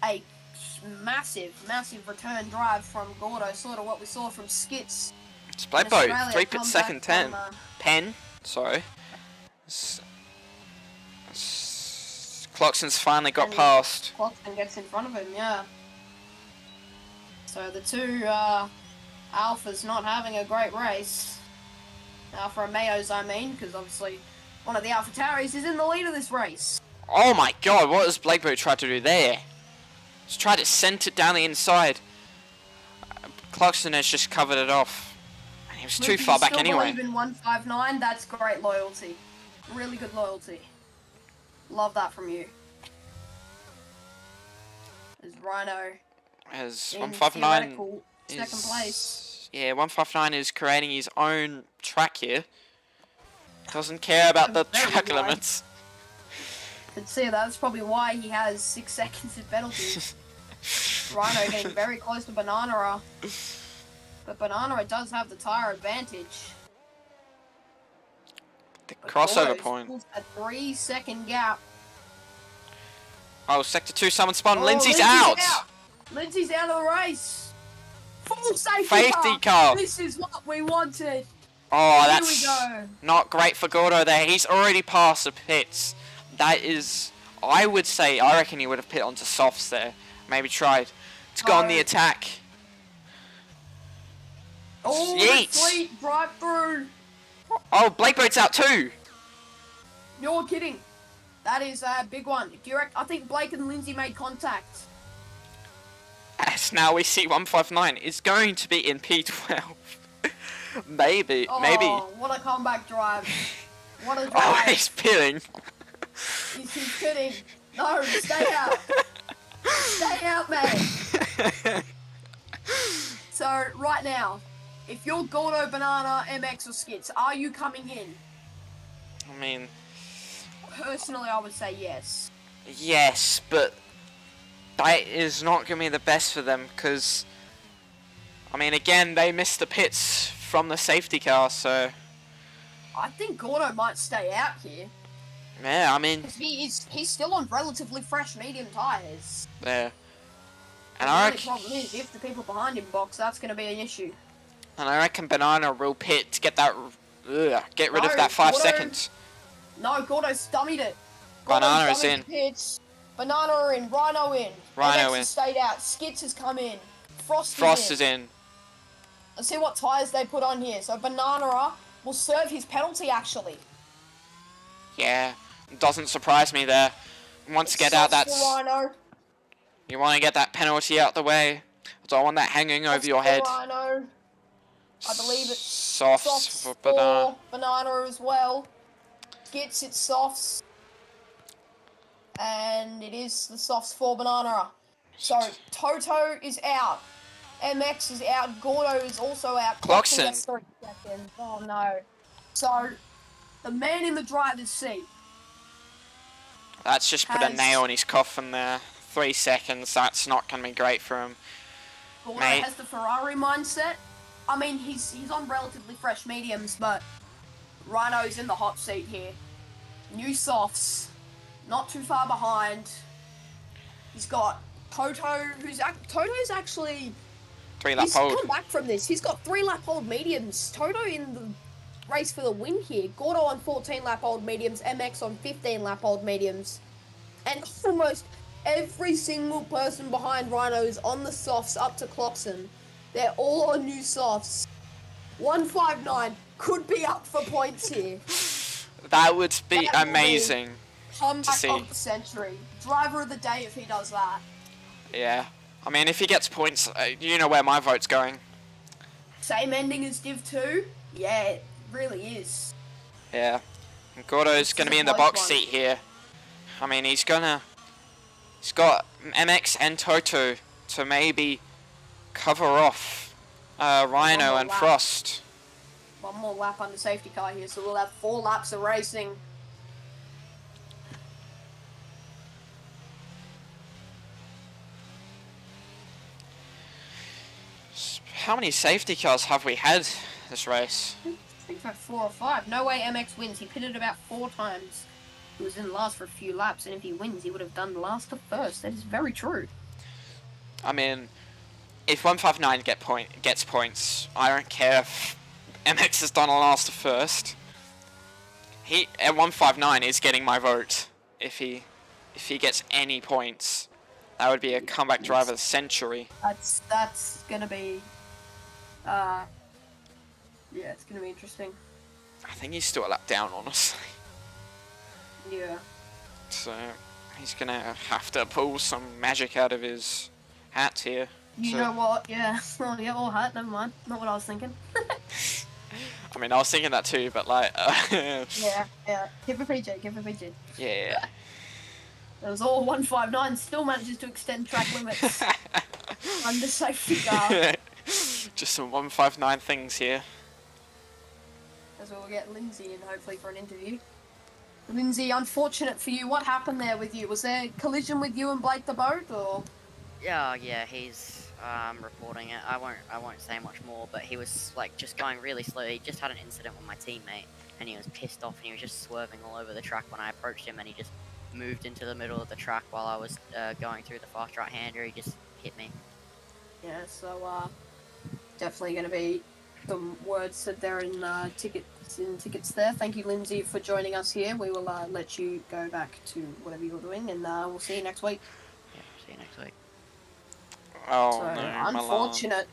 Speaker 2: a massive return drive from Gordo, sort of what we saw from Skits.
Speaker 1: It's Blackboat, 3 pit second 10. Sorry. Cloxon's finally got past.
Speaker 2: Cloxon gets in front of him, yeah. So the 2 Alphas not having a great race. Alpha Romeos, I mean, because obviously one of the Alpha Tauris is in the lead of this race.
Speaker 1: Oh my god, what has Blackboat tried to do there? He's tried to send it down the inside. Cloxon has just covered it off. And he was too far back anyway.
Speaker 2: Believe in 159, that's great loyalty. Really good loyalty. Love that from you. As Rhino
Speaker 1: as 159
Speaker 2: second place.
Speaker 1: Yeah, 159 is creating his own track here. Doesn't care about the track limits.
Speaker 2: Could see that's probably why he has 6 seconds of penalties. Rhino getting very close to Banana. But Banana does have the tyre advantage.
Speaker 1: The crossover point.
Speaker 2: A 3-second gap.
Speaker 1: Oh, sector 2, someone spun. Lindsay's out.
Speaker 2: Lindsay's out of the race. Full safety
Speaker 1: car.
Speaker 2: This is what we wanted.
Speaker 1: Oh, that's not great for Gordo there. He's already passed the pits. That is, I reckon he would have pit onto softs there. Maybe tried to go on the attack.
Speaker 2: Oh, the fleet drive through.
Speaker 1: Oh, Blakeboat's out too.
Speaker 2: You're kidding. That is a big one. I think Blake and Lindsay made contact.
Speaker 1: Yes, now we see 159 is going to be in P12. maybe.
Speaker 2: Oh, what a comeback drive. What a drive.
Speaker 1: Oh, he's pitting.
Speaker 2: He's kidding. No, stay out. Stay out, man. So, right now, if you're Gordo, Banana, MX, or Skits, are you coming in?
Speaker 1: I mean,
Speaker 2: Personally, I would say yes.
Speaker 1: yes, but that is not going to be the best for them because, I mean, again, they missed the pits from the safety car, so...
Speaker 2: I think Gordo might stay out here.
Speaker 1: Yeah, I mean...
Speaker 2: He's still on relatively fresh medium tyres.
Speaker 1: Yeah. And
Speaker 2: The
Speaker 1: I
Speaker 2: only
Speaker 1: reckon,
Speaker 2: problem is, if the people behind him box, that's going to be an issue.
Speaker 1: and I reckon Banana will pit to get that... get rid of
Speaker 2: No,
Speaker 1: that 5
Speaker 2: Gordo-
Speaker 1: seconds.
Speaker 2: No, Gordo stummied it.
Speaker 1: Banana is
Speaker 2: Gordo's
Speaker 1: in.
Speaker 2: dummied the pits. Banana are in. Rhino in.
Speaker 1: Rhino
Speaker 2: MX
Speaker 1: in.
Speaker 2: has stayed out. Skits has come in.
Speaker 1: Frost is in.
Speaker 2: Let's see what tyres they put on here. So Banana will serve his penalty, actually.
Speaker 1: Yeah, doesn't surprise me there. Once to get out that...
Speaker 2: Softs for Rhino.
Speaker 1: You want to get that penalty out the way. I don't want that hanging over
Speaker 2: Softs
Speaker 1: your
Speaker 2: for
Speaker 1: head.
Speaker 2: Rhino. I believe it's
Speaker 1: Softs for Banana.
Speaker 2: Banana as well. Skits, it's softs. And it is the softs for Banana. So Toto is out. MX is out. Gordo is also out.
Speaker 1: Clarkson.
Speaker 2: Gets 3 seconds. Oh no. So the man in the driver's seat.
Speaker 1: That's just put a
Speaker 2: Has-
Speaker 1: nail in his coffin there. 3 seconds, that's not going to be great for him.
Speaker 2: Gordo
Speaker 1: Mate.
Speaker 2: has the Ferrari mindset. I mean, he's on relatively fresh mediums, but Rhino's in the hot seat here. New softs, not too far behind. He's got Toto, Toto's actually...
Speaker 1: 3 lap
Speaker 2: He's
Speaker 1: hold.
Speaker 2: come back from this. He's got 3 lap old mediums. Toto in the race for the win here. Gordo on 14 lap old mediums. MX on 15 lap old mediums. And almost every single person behind Rhino is on the softs up to Clarkson. They're all on new softs. 159 could be up for points here.
Speaker 1: That would be
Speaker 2: That would be-
Speaker 1: amazing.
Speaker 2: Comeback
Speaker 1: see.
Speaker 2: of the century. Driver of the day if he does that.
Speaker 1: Yeah. I mean, if he gets points, you know where my vote's going.
Speaker 2: Same ending as Div 2? Yeah, it really is.
Speaker 1: Yeah. And Gordo's going to be in the
Speaker 2: close
Speaker 1: box
Speaker 2: one.
Speaker 1: seat here. I mean, he's got MX and Toto to maybe cover off Rhino
Speaker 2: more
Speaker 1: and
Speaker 2: lap.
Speaker 1: Frost.
Speaker 2: One more lap on the safety car here, so we'll have 4 laps of racing.
Speaker 1: How many safety cars have we had this race?
Speaker 2: I think about 4 or 5. No way MX wins. He pitted about 4 times. He was in last for a few laps, and if he wins, he would have done last to first. That is very true.
Speaker 1: I mean, if 159 gets points, I don't care if MX has done a last to first. He at 159 is getting my vote if he gets any points. That would be a comeback driver of the century.
Speaker 2: That's gonna be, yeah, it's gonna be interesting.
Speaker 1: I think he's still a lap down, honestly.
Speaker 2: Yeah.
Speaker 1: So he's gonna have to pull some magic out of his hat here.
Speaker 2: You
Speaker 1: So-
Speaker 2: know what? Yeah. Oh, yeah. All right. Never mind. Not what I was thinking.
Speaker 1: I mean, I was thinking that too, but like,
Speaker 2: Yeah. Yeah. Give a PJ. Give a PJ.
Speaker 1: yeah.
Speaker 2: It was all 159. Still manages to extend track limits under safety car.
Speaker 1: Just some 159 things here.
Speaker 2: As we'll get Lindsay in hopefully for an interview. Lindsay, unfortunate for you. What happened there with you? Was there a collision with you and Blake the boat, or?
Speaker 6: Yeah, he's reporting it. I won't say much more, but he was like just going really slow. He just had an incident with my teammate, and he was pissed off, and he was just swerving all over the track when I approached him, and he just moved into the middle of the track while I was going through the fast right hander. He just hit me.
Speaker 2: Yeah, so definitely going to be some words said there in tickets there. Thank you, Lindsay, for joining us here. We will let you go back to whatever you're doing, and we'll see you next week.
Speaker 6: Yeah, see you next week.
Speaker 1: Oh
Speaker 2: So,
Speaker 1: no,
Speaker 2: unfortunate.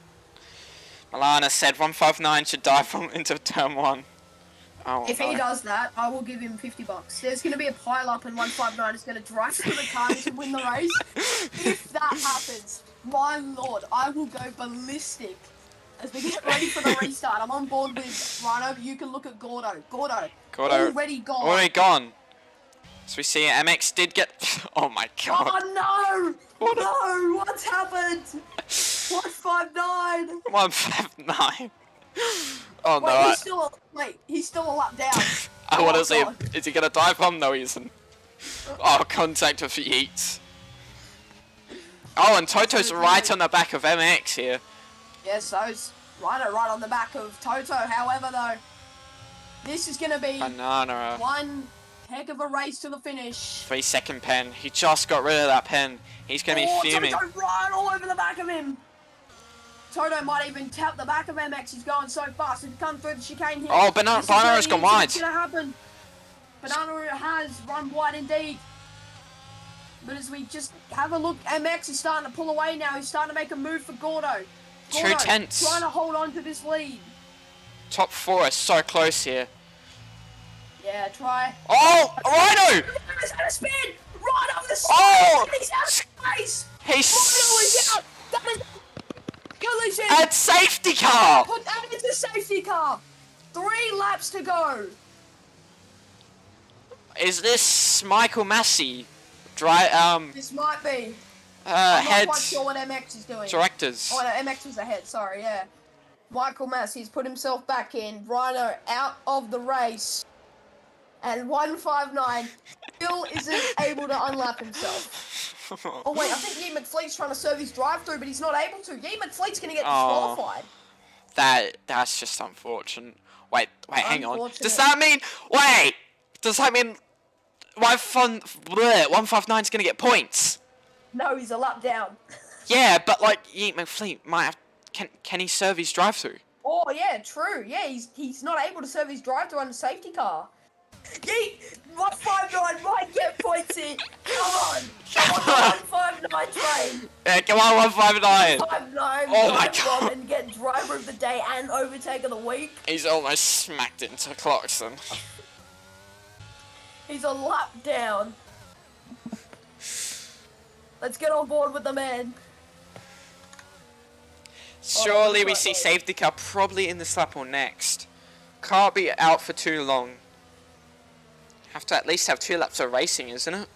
Speaker 1: Milana said 159 should dive into turn 1. Oh,
Speaker 2: If he does that, I will give him $50. There's going to be a pile up, and 159 is going to drive through the car to win the race. If that happens, my lord, I will go ballistic as we get ready for the restart. I'm on board with Rhino, but you can look at Gordo. Gordo, already gone.
Speaker 1: Already gone. So we see MX did get. Oh my god.
Speaker 2: Oh no!
Speaker 1: What
Speaker 2: No! What's happened? 159.
Speaker 1: 159. Oh
Speaker 2: Wait,
Speaker 1: no.
Speaker 2: he's still a lap down.
Speaker 1: I want to see.
Speaker 2: God.
Speaker 1: Is he gonna dive bomb? No, he isn't. Oh, contact with Yeet. Oh, and Toto's right on the back of MX here.
Speaker 2: Yes, so's right on the back of Toto. However, though, this is gonna be
Speaker 1: Banana.
Speaker 2: one heck of a race to the finish.
Speaker 1: 3-second pen. He just got rid of that pen. He's gonna be fuming.
Speaker 2: Toto right all over the back of him. Toto might even tap the back of MX. He's going so fast. He's come through the chicane here.
Speaker 1: Oh, Banana's gone wide.
Speaker 2: What's gonna happen? Banana has run wide indeed. But as we just have a look, MX is starting to pull away now. He's starting to make a move for Gordo.
Speaker 1: 2 tenths.
Speaker 2: Trying to hold on to this lead.
Speaker 1: Top 4 is so close here.
Speaker 2: Yeah, try.
Speaker 1: Oh, Rhino!
Speaker 2: He's out of spin! Right over the side!
Speaker 1: Oh!
Speaker 2: He's out of space!
Speaker 1: He's
Speaker 2: Rhino is out! That is collision!
Speaker 1: at safety car.
Speaker 2: Put that into safety car! 3 laps to go!
Speaker 1: Is this Michael Massey?
Speaker 2: This might be. I'm
Speaker 1: Head
Speaker 2: not quite sure what MX is doing.
Speaker 1: directors.
Speaker 2: Oh, no, MX was ahead, sorry, yeah. Michael Massey's put himself back in. Rhino out of the race. And 159 still isn't able to unlap himself. Oh wait, I think Yee McFleet's trying to serve his drive-through, but he's not able to. Yee McFleet's going to get disqualified.
Speaker 1: That's just unfortunate. Wait, hang on.
Speaker 2: Unfortunate.
Speaker 1: Does that mean 159's gonna get points?
Speaker 2: No, he's a lap down.
Speaker 1: Yeah, but like Yeet McFleet might have. Can he serve his drive-through?
Speaker 2: Oh yeah, true. Yeah, he's not able to serve his drive-through on the safety car. Yeet, 159 might get points here. Come on, the 159 train.
Speaker 1: Yeah, come on, 159.
Speaker 2: 159.
Speaker 1: Oh my God.
Speaker 2: And get driver of the day and overtake of the week.
Speaker 1: He's almost smacked into Clarkson.
Speaker 2: He's a lap down. Let's get on board with the man.
Speaker 1: Surely we see safety car probably in the slap or next. Can't be out for too long. Have to at least have 2 laps of racing, isn't it?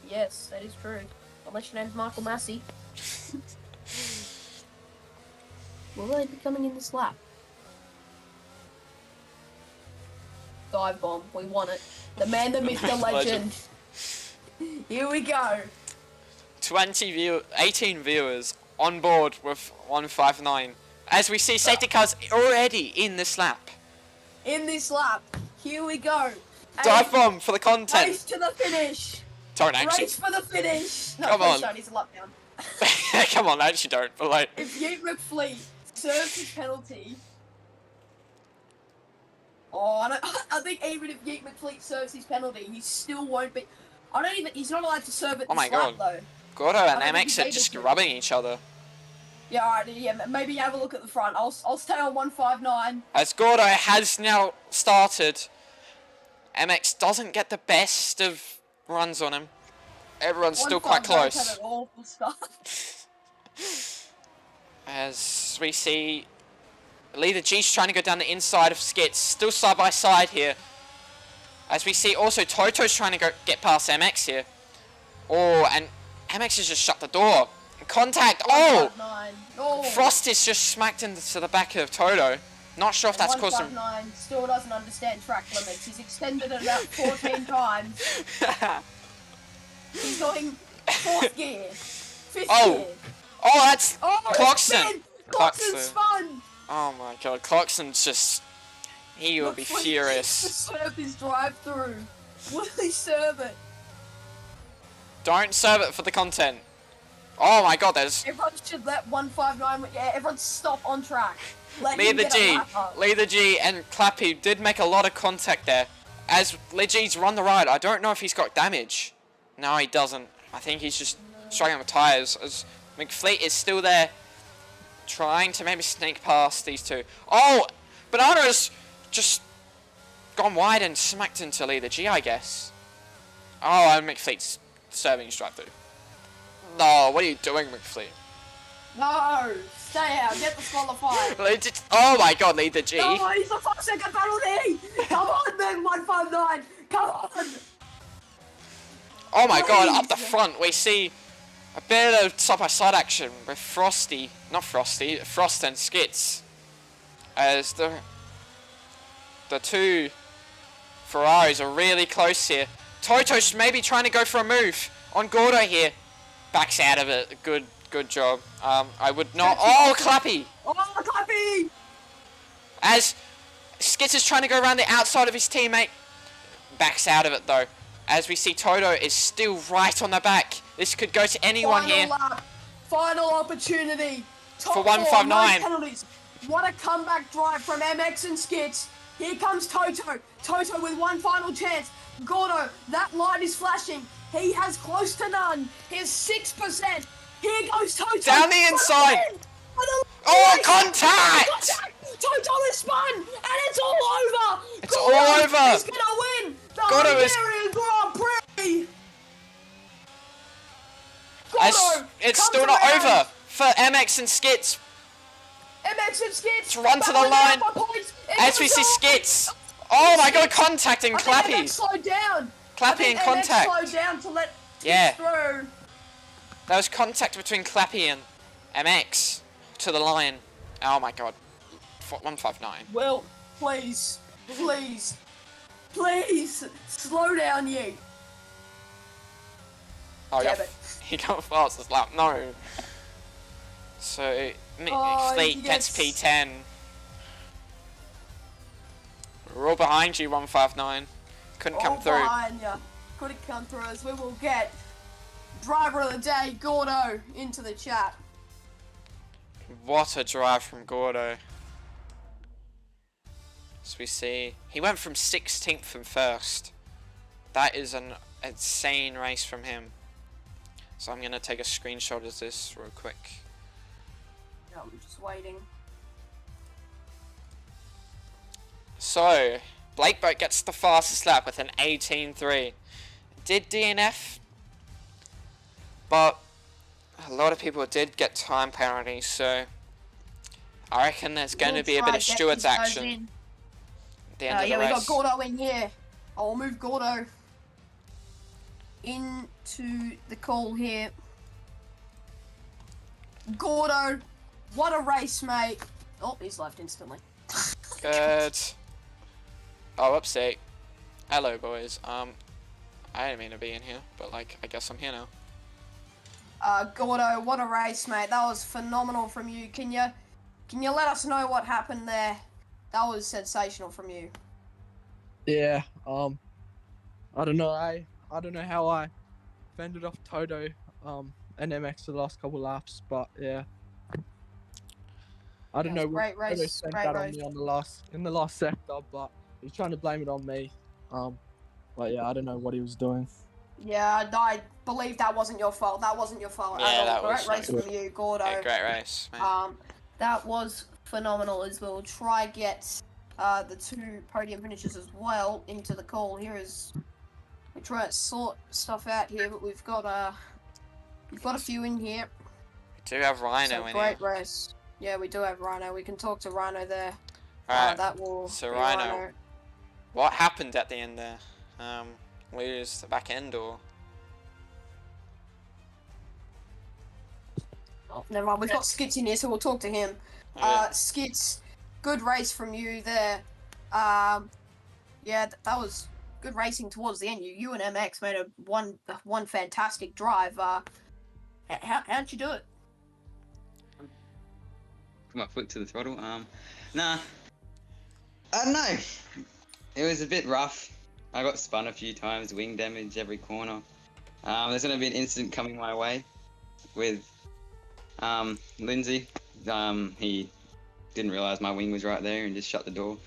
Speaker 2: Yes, that is true. Unless your name's Michael Massey. Will they be coming in this lap? Dive bomb, we won it. The man, the myth, the legend. Here we go.
Speaker 1: 18 viewers on board with 159. As we see safety cars already in this lap.
Speaker 2: In this lap, here we go.
Speaker 1: Dive bomb for the content.
Speaker 2: Race to the finish.
Speaker 1: Don't actually.
Speaker 2: Race for the finish. No,
Speaker 1: Come on.
Speaker 2: Don't, he's a lap down.
Speaker 1: Come on, actually don't. But like.
Speaker 2: If Yeet McFleet serves his penalty. Oh, I think even if Yeet McFleet serves his penalty, he still won't be. He's not allowed to serve it
Speaker 1: Oh my
Speaker 2: this lap,
Speaker 1: God.
Speaker 2: though.
Speaker 1: Gordo
Speaker 2: I
Speaker 1: and
Speaker 2: don't think
Speaker 1: MX
Speaker 2: he's
Speaker 1: are
Speaker 2: able
Speaker 1: just
Speaker 2: to.
Speaker 1: rubbing each other.
Speaker 2: Yeah, alright, yeah, maybe have a look at the front. I'll stay on 159.
Speaker 1: As Gordo has now started, MX doesn't get the best of runs on him. Everyone's still quite
Speaker 2: 159
Speaker 1: close.
Speaker 2: had an awful start.
Speaker 1: As we see Leader G's trying to go down the inside of Skits, still side by side here. As we see also Toto's trying to get past MX here. Oh, and MX has just shut the door. Contact, oh!
Speaker 2: 159. Oh!
Speaker 1: Frost is just smacked into the back of Toto. Not sure if that's caused him.
Speaker 2: 159 still doesn't understand track limits. He's extended it about 14 times. He's going 4th gear. 5th
Speaker 1: Oh.
Speaker 2: gear.
Speaker 1: Oh, that's
Speaker 2: Oh,
Speaker 1: Clarkson.
Speaker 2: spin! Clarkson spun!
Speaker 1: Oh my God, Clarkson's just... He will be
Speaker 2: McFleet
Speaker 1: furious.
Speaker 2: needs to serve his drive-through. Will he serve it?
Speaker 1: Don't serve it for the content. Oh my God, there's...
Speaker 2: Everyone should let 159... Yeah, everyone stop on track. Let him
Speaker 1: Leader
Speaker 2: get
Speaker 1: G,
Speaker 2: a lap up.
Speaker 1: Leader G and Clappy did make a lot of contact there. As Leader G's run the ride, I don't know if he's got damage. No, he doesn't. I think he's just struggling with tyres. As McFleet is still there, trying to maybe sneak past these two. Oh, Banana's just gone wide and smacked into Leader G, I guess. Oh, and McFleet's serving his drive through. No, what are you doing, McFleet?
Speaker 2: No! Stay out, get disqualified.
Speaker 1: Oh my God, Leader G.
Speaker 2: No, he's a 5-second penalty! Come on, man, 159! Come on!
Speaker 1: Oh my god, up the
Speaker 2: Please.
Speaker 1: front we see a bit of side-by-side action with Frost and Skits. As the two Ferraris are really close here. Toto's maybe trying to go for a move on Gordo here. Backs out of it. Good job. I would not. Oh, Clappy!
Speaker 2: Oh, Clappy!
Speaker 1: As Skits is trying to go around the outside of his teammate. Backs out of it though. As we see Toto is still right on the back. This could go to anyone
Speaker 2: Final
Speaker 1: here.
Speaker 2: lap. Final opportunity. Top
Speaker 1: For
Speaker 2: four,
Speaker 1: 159.
Speaker 2: no penalties. What a comeback drive from MX and Skits. Here comes Toto. Toto with one final chance. Gordo, that light is flashing. He has close to none. He's 6%. Here goes Toto.
Speaker 1: Down the inside. Oh, contact!
Speaker 2: Toto is spun, and it's all over.
Speaker 1: It's all over.
Speaker 2: He's gonna win the
Speaker 1: Gordo is-
Speaker 2: Hungarian Grand Prix.
Speaker 1: As
Speaker 2: Gordo
Speaker 1: it's
Speaker 2: comes
Speaker 1: still not
Speaker 2: around.
Speaker 1: over for MX and Skits.
Speaker 2: MX and Skits.
Speaker 1: To run to the
Speaker 2: battling
Speaker 1: line.
Speaker 2: out for points.
Speaker 1: As we see Skits. Oh my god, contacting
Speaker 2: I think MX
Speaker 1: Clappy.
Speaker 2: slowed down.
Speaker 1: Clappy in
Speaker 2: MX
Speaker 1: contact.
Speaker 2: slowed down to let
Speaker 1: Yeah.
Speaker 2: through.
Speaker 1: There was contact between Clappy and MX to the line. Oh my god. 159.
Speaker 2: Well, please, slow down, you.
Speaker 1: Oh yeah.
Speaker 2: Damn it.
Speaker 1: He got fastest lap. No. So
Speaker 2: Oh,
Speaker 1: Fleet
Speaker 2: he
Speaker 1: gets
Speaker 2: gets-
Speaker 1: P10. We're all behind you, 159. Couldn't come
Speaker 2: All
Speaker 1: through.
Speaker 2: behind ya. Couldn't come through as we will get driver of the day, Gordo, into the chat.
Speaker 1: What a drive from Gordo. As we see, he went from 16th from first. That is an insane race from him. So I'm going to take a screenshot of this real quick.
Speaker 2: I'm just waiting.
Speaker 1: So, Blake Boat gets the fastest lap with an 18.3. Did DNF, but a lot of people did get time penalties, so I reckon there's going to be a bit of stewards action at the end of the
Speaker 2: Yeah, we
Speaker 1: race.
Speaker 2: got Gordo in here. I'll move Gordo into the call here. Gordo, what a race, mate. Oh, he's left instantly.
Speaker 1: Good. Oh, upset. Hello, boys. I didn't mean to be in here, but like, I guess I'm here now.
Speaker 2: Gordo, what a race, mate. That was phenomenal from you. Can you let us know what happened there? That was sensational from you.
Speaker 7: Yeah, I don't know. I don't know how I fended off Toto and MX for the last couple laps, but yeah. I don't
Speaker 2: Yeah,
Speaker 7: know
Speaker 2: great
Speaker 7: what Toto
Speaker 2: race,
Speaker 7: spent
Speaker 2: great
Speaker 7: that on
Speaker 2: race.
Speaker 7: me in the last sector, but he's trying to blame it on me. But yeah, I don't know what he was doing.
Speaker 2: Yeah, I believe that wasn't your fault. That wasn't your fault
Speaker 1: Yeah,
Speaker 2: at all.
Speaker 1: that
Speaker 2: Great
Speaker 1: was
Speaker 2: race
Speaker 1: no
Speaker 2: from you, Gordo.
Speaker 1: Yeah, great race, mate.
Speaker 2: That was phenomenal as well. Try get the two podium finishes as well into the call. Here is we try to sort stuff out here, but we've got a few in here.
Speaker 1: We do have Rhino
Speaker 2: So
Speaker 1: in
Speaker 2: great
Speaker 1: here.
Speaker 2: race. Yeah, we do have Rhino. We can talk to Rhino there.
Speaker 1: Alright,
Speaker 2: That will
Speaker 1: so
Speaker 2: be
Speaker 1: Rhino. What happened at the end there? Lose the back end or?
Speaker 2: Oh, never mind. We've got Skits in here, so we'll talk to him.
Speaker 1: Yeah.
Speaker 2: Skits, good race from you there. Yeah, that was good racing towards the end. You and MX made one fantastic drive. How'd you do it?
Speaker 8: Put my foot to the throttle. Nah. I don't know. It was a bit rough. I got spun a few times, wing damage every corner. There's going to be an incident coming my way with Lindsay. He didn't realise my wing was right there and just shut the door.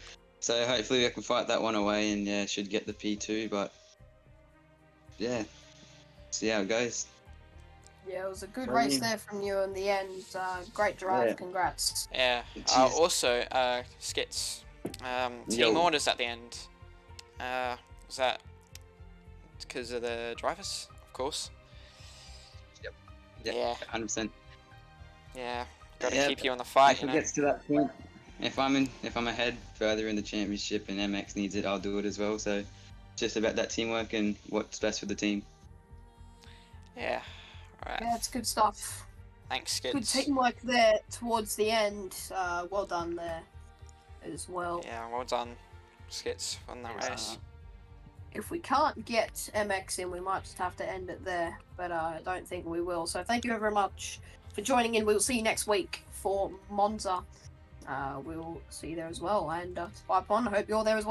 Speaker 8: So hopefully I can fight that one away and yeah, should get the P2, but yeah, see how it goes.
Speaker 2: Yeah, it was a good
Speaker 8: I
Speaker 2: race
Speaker 8: mean-
Speaker 2: there from you in the end. Great drive.
Speaker 8: Yeah.
Speaker 2: Congrats.
Speaker 1: Yeah.
Speaker 8: Cheers.
Speaker 1: Also, Skits. Team
Speaker 8: Yo.
Speaker 1: orders at the end. Was that because of the drivers? Of course. Yeah.
Speaker 8: 100%.
Speaker 1: Yeah. Got to
Speaker 8: Yeah,
Speaker 1: keep you on the fight,
Speaker 8: If
Speaker 1: you
Speaker 8: it
Speaker 1: know.
Speaker 8: gets to that point, if I'm ahead further in the championship and MX needs it, I'll do it as well. So, it's just about that teamwork and what's best for the team.
Speaker 1: Yeah. Right.
Speaker 2: Yeah, it's good stuff.
Speaker 1: Thanks,
Speaker 2: Good
Speaker 1: Skits.
Speaker 2: teamwork there towards the end. Well done there as well.
Speaker 1: Yeah, well done, Skits, on that race.
Speaker 2: If we can't get MX in, we might just have to end it there, but I don't think we will. So thank you very much for joining in. We'll see you next week for Monza. We'll see you there as well. And bye, Pon. I hope you're there as well.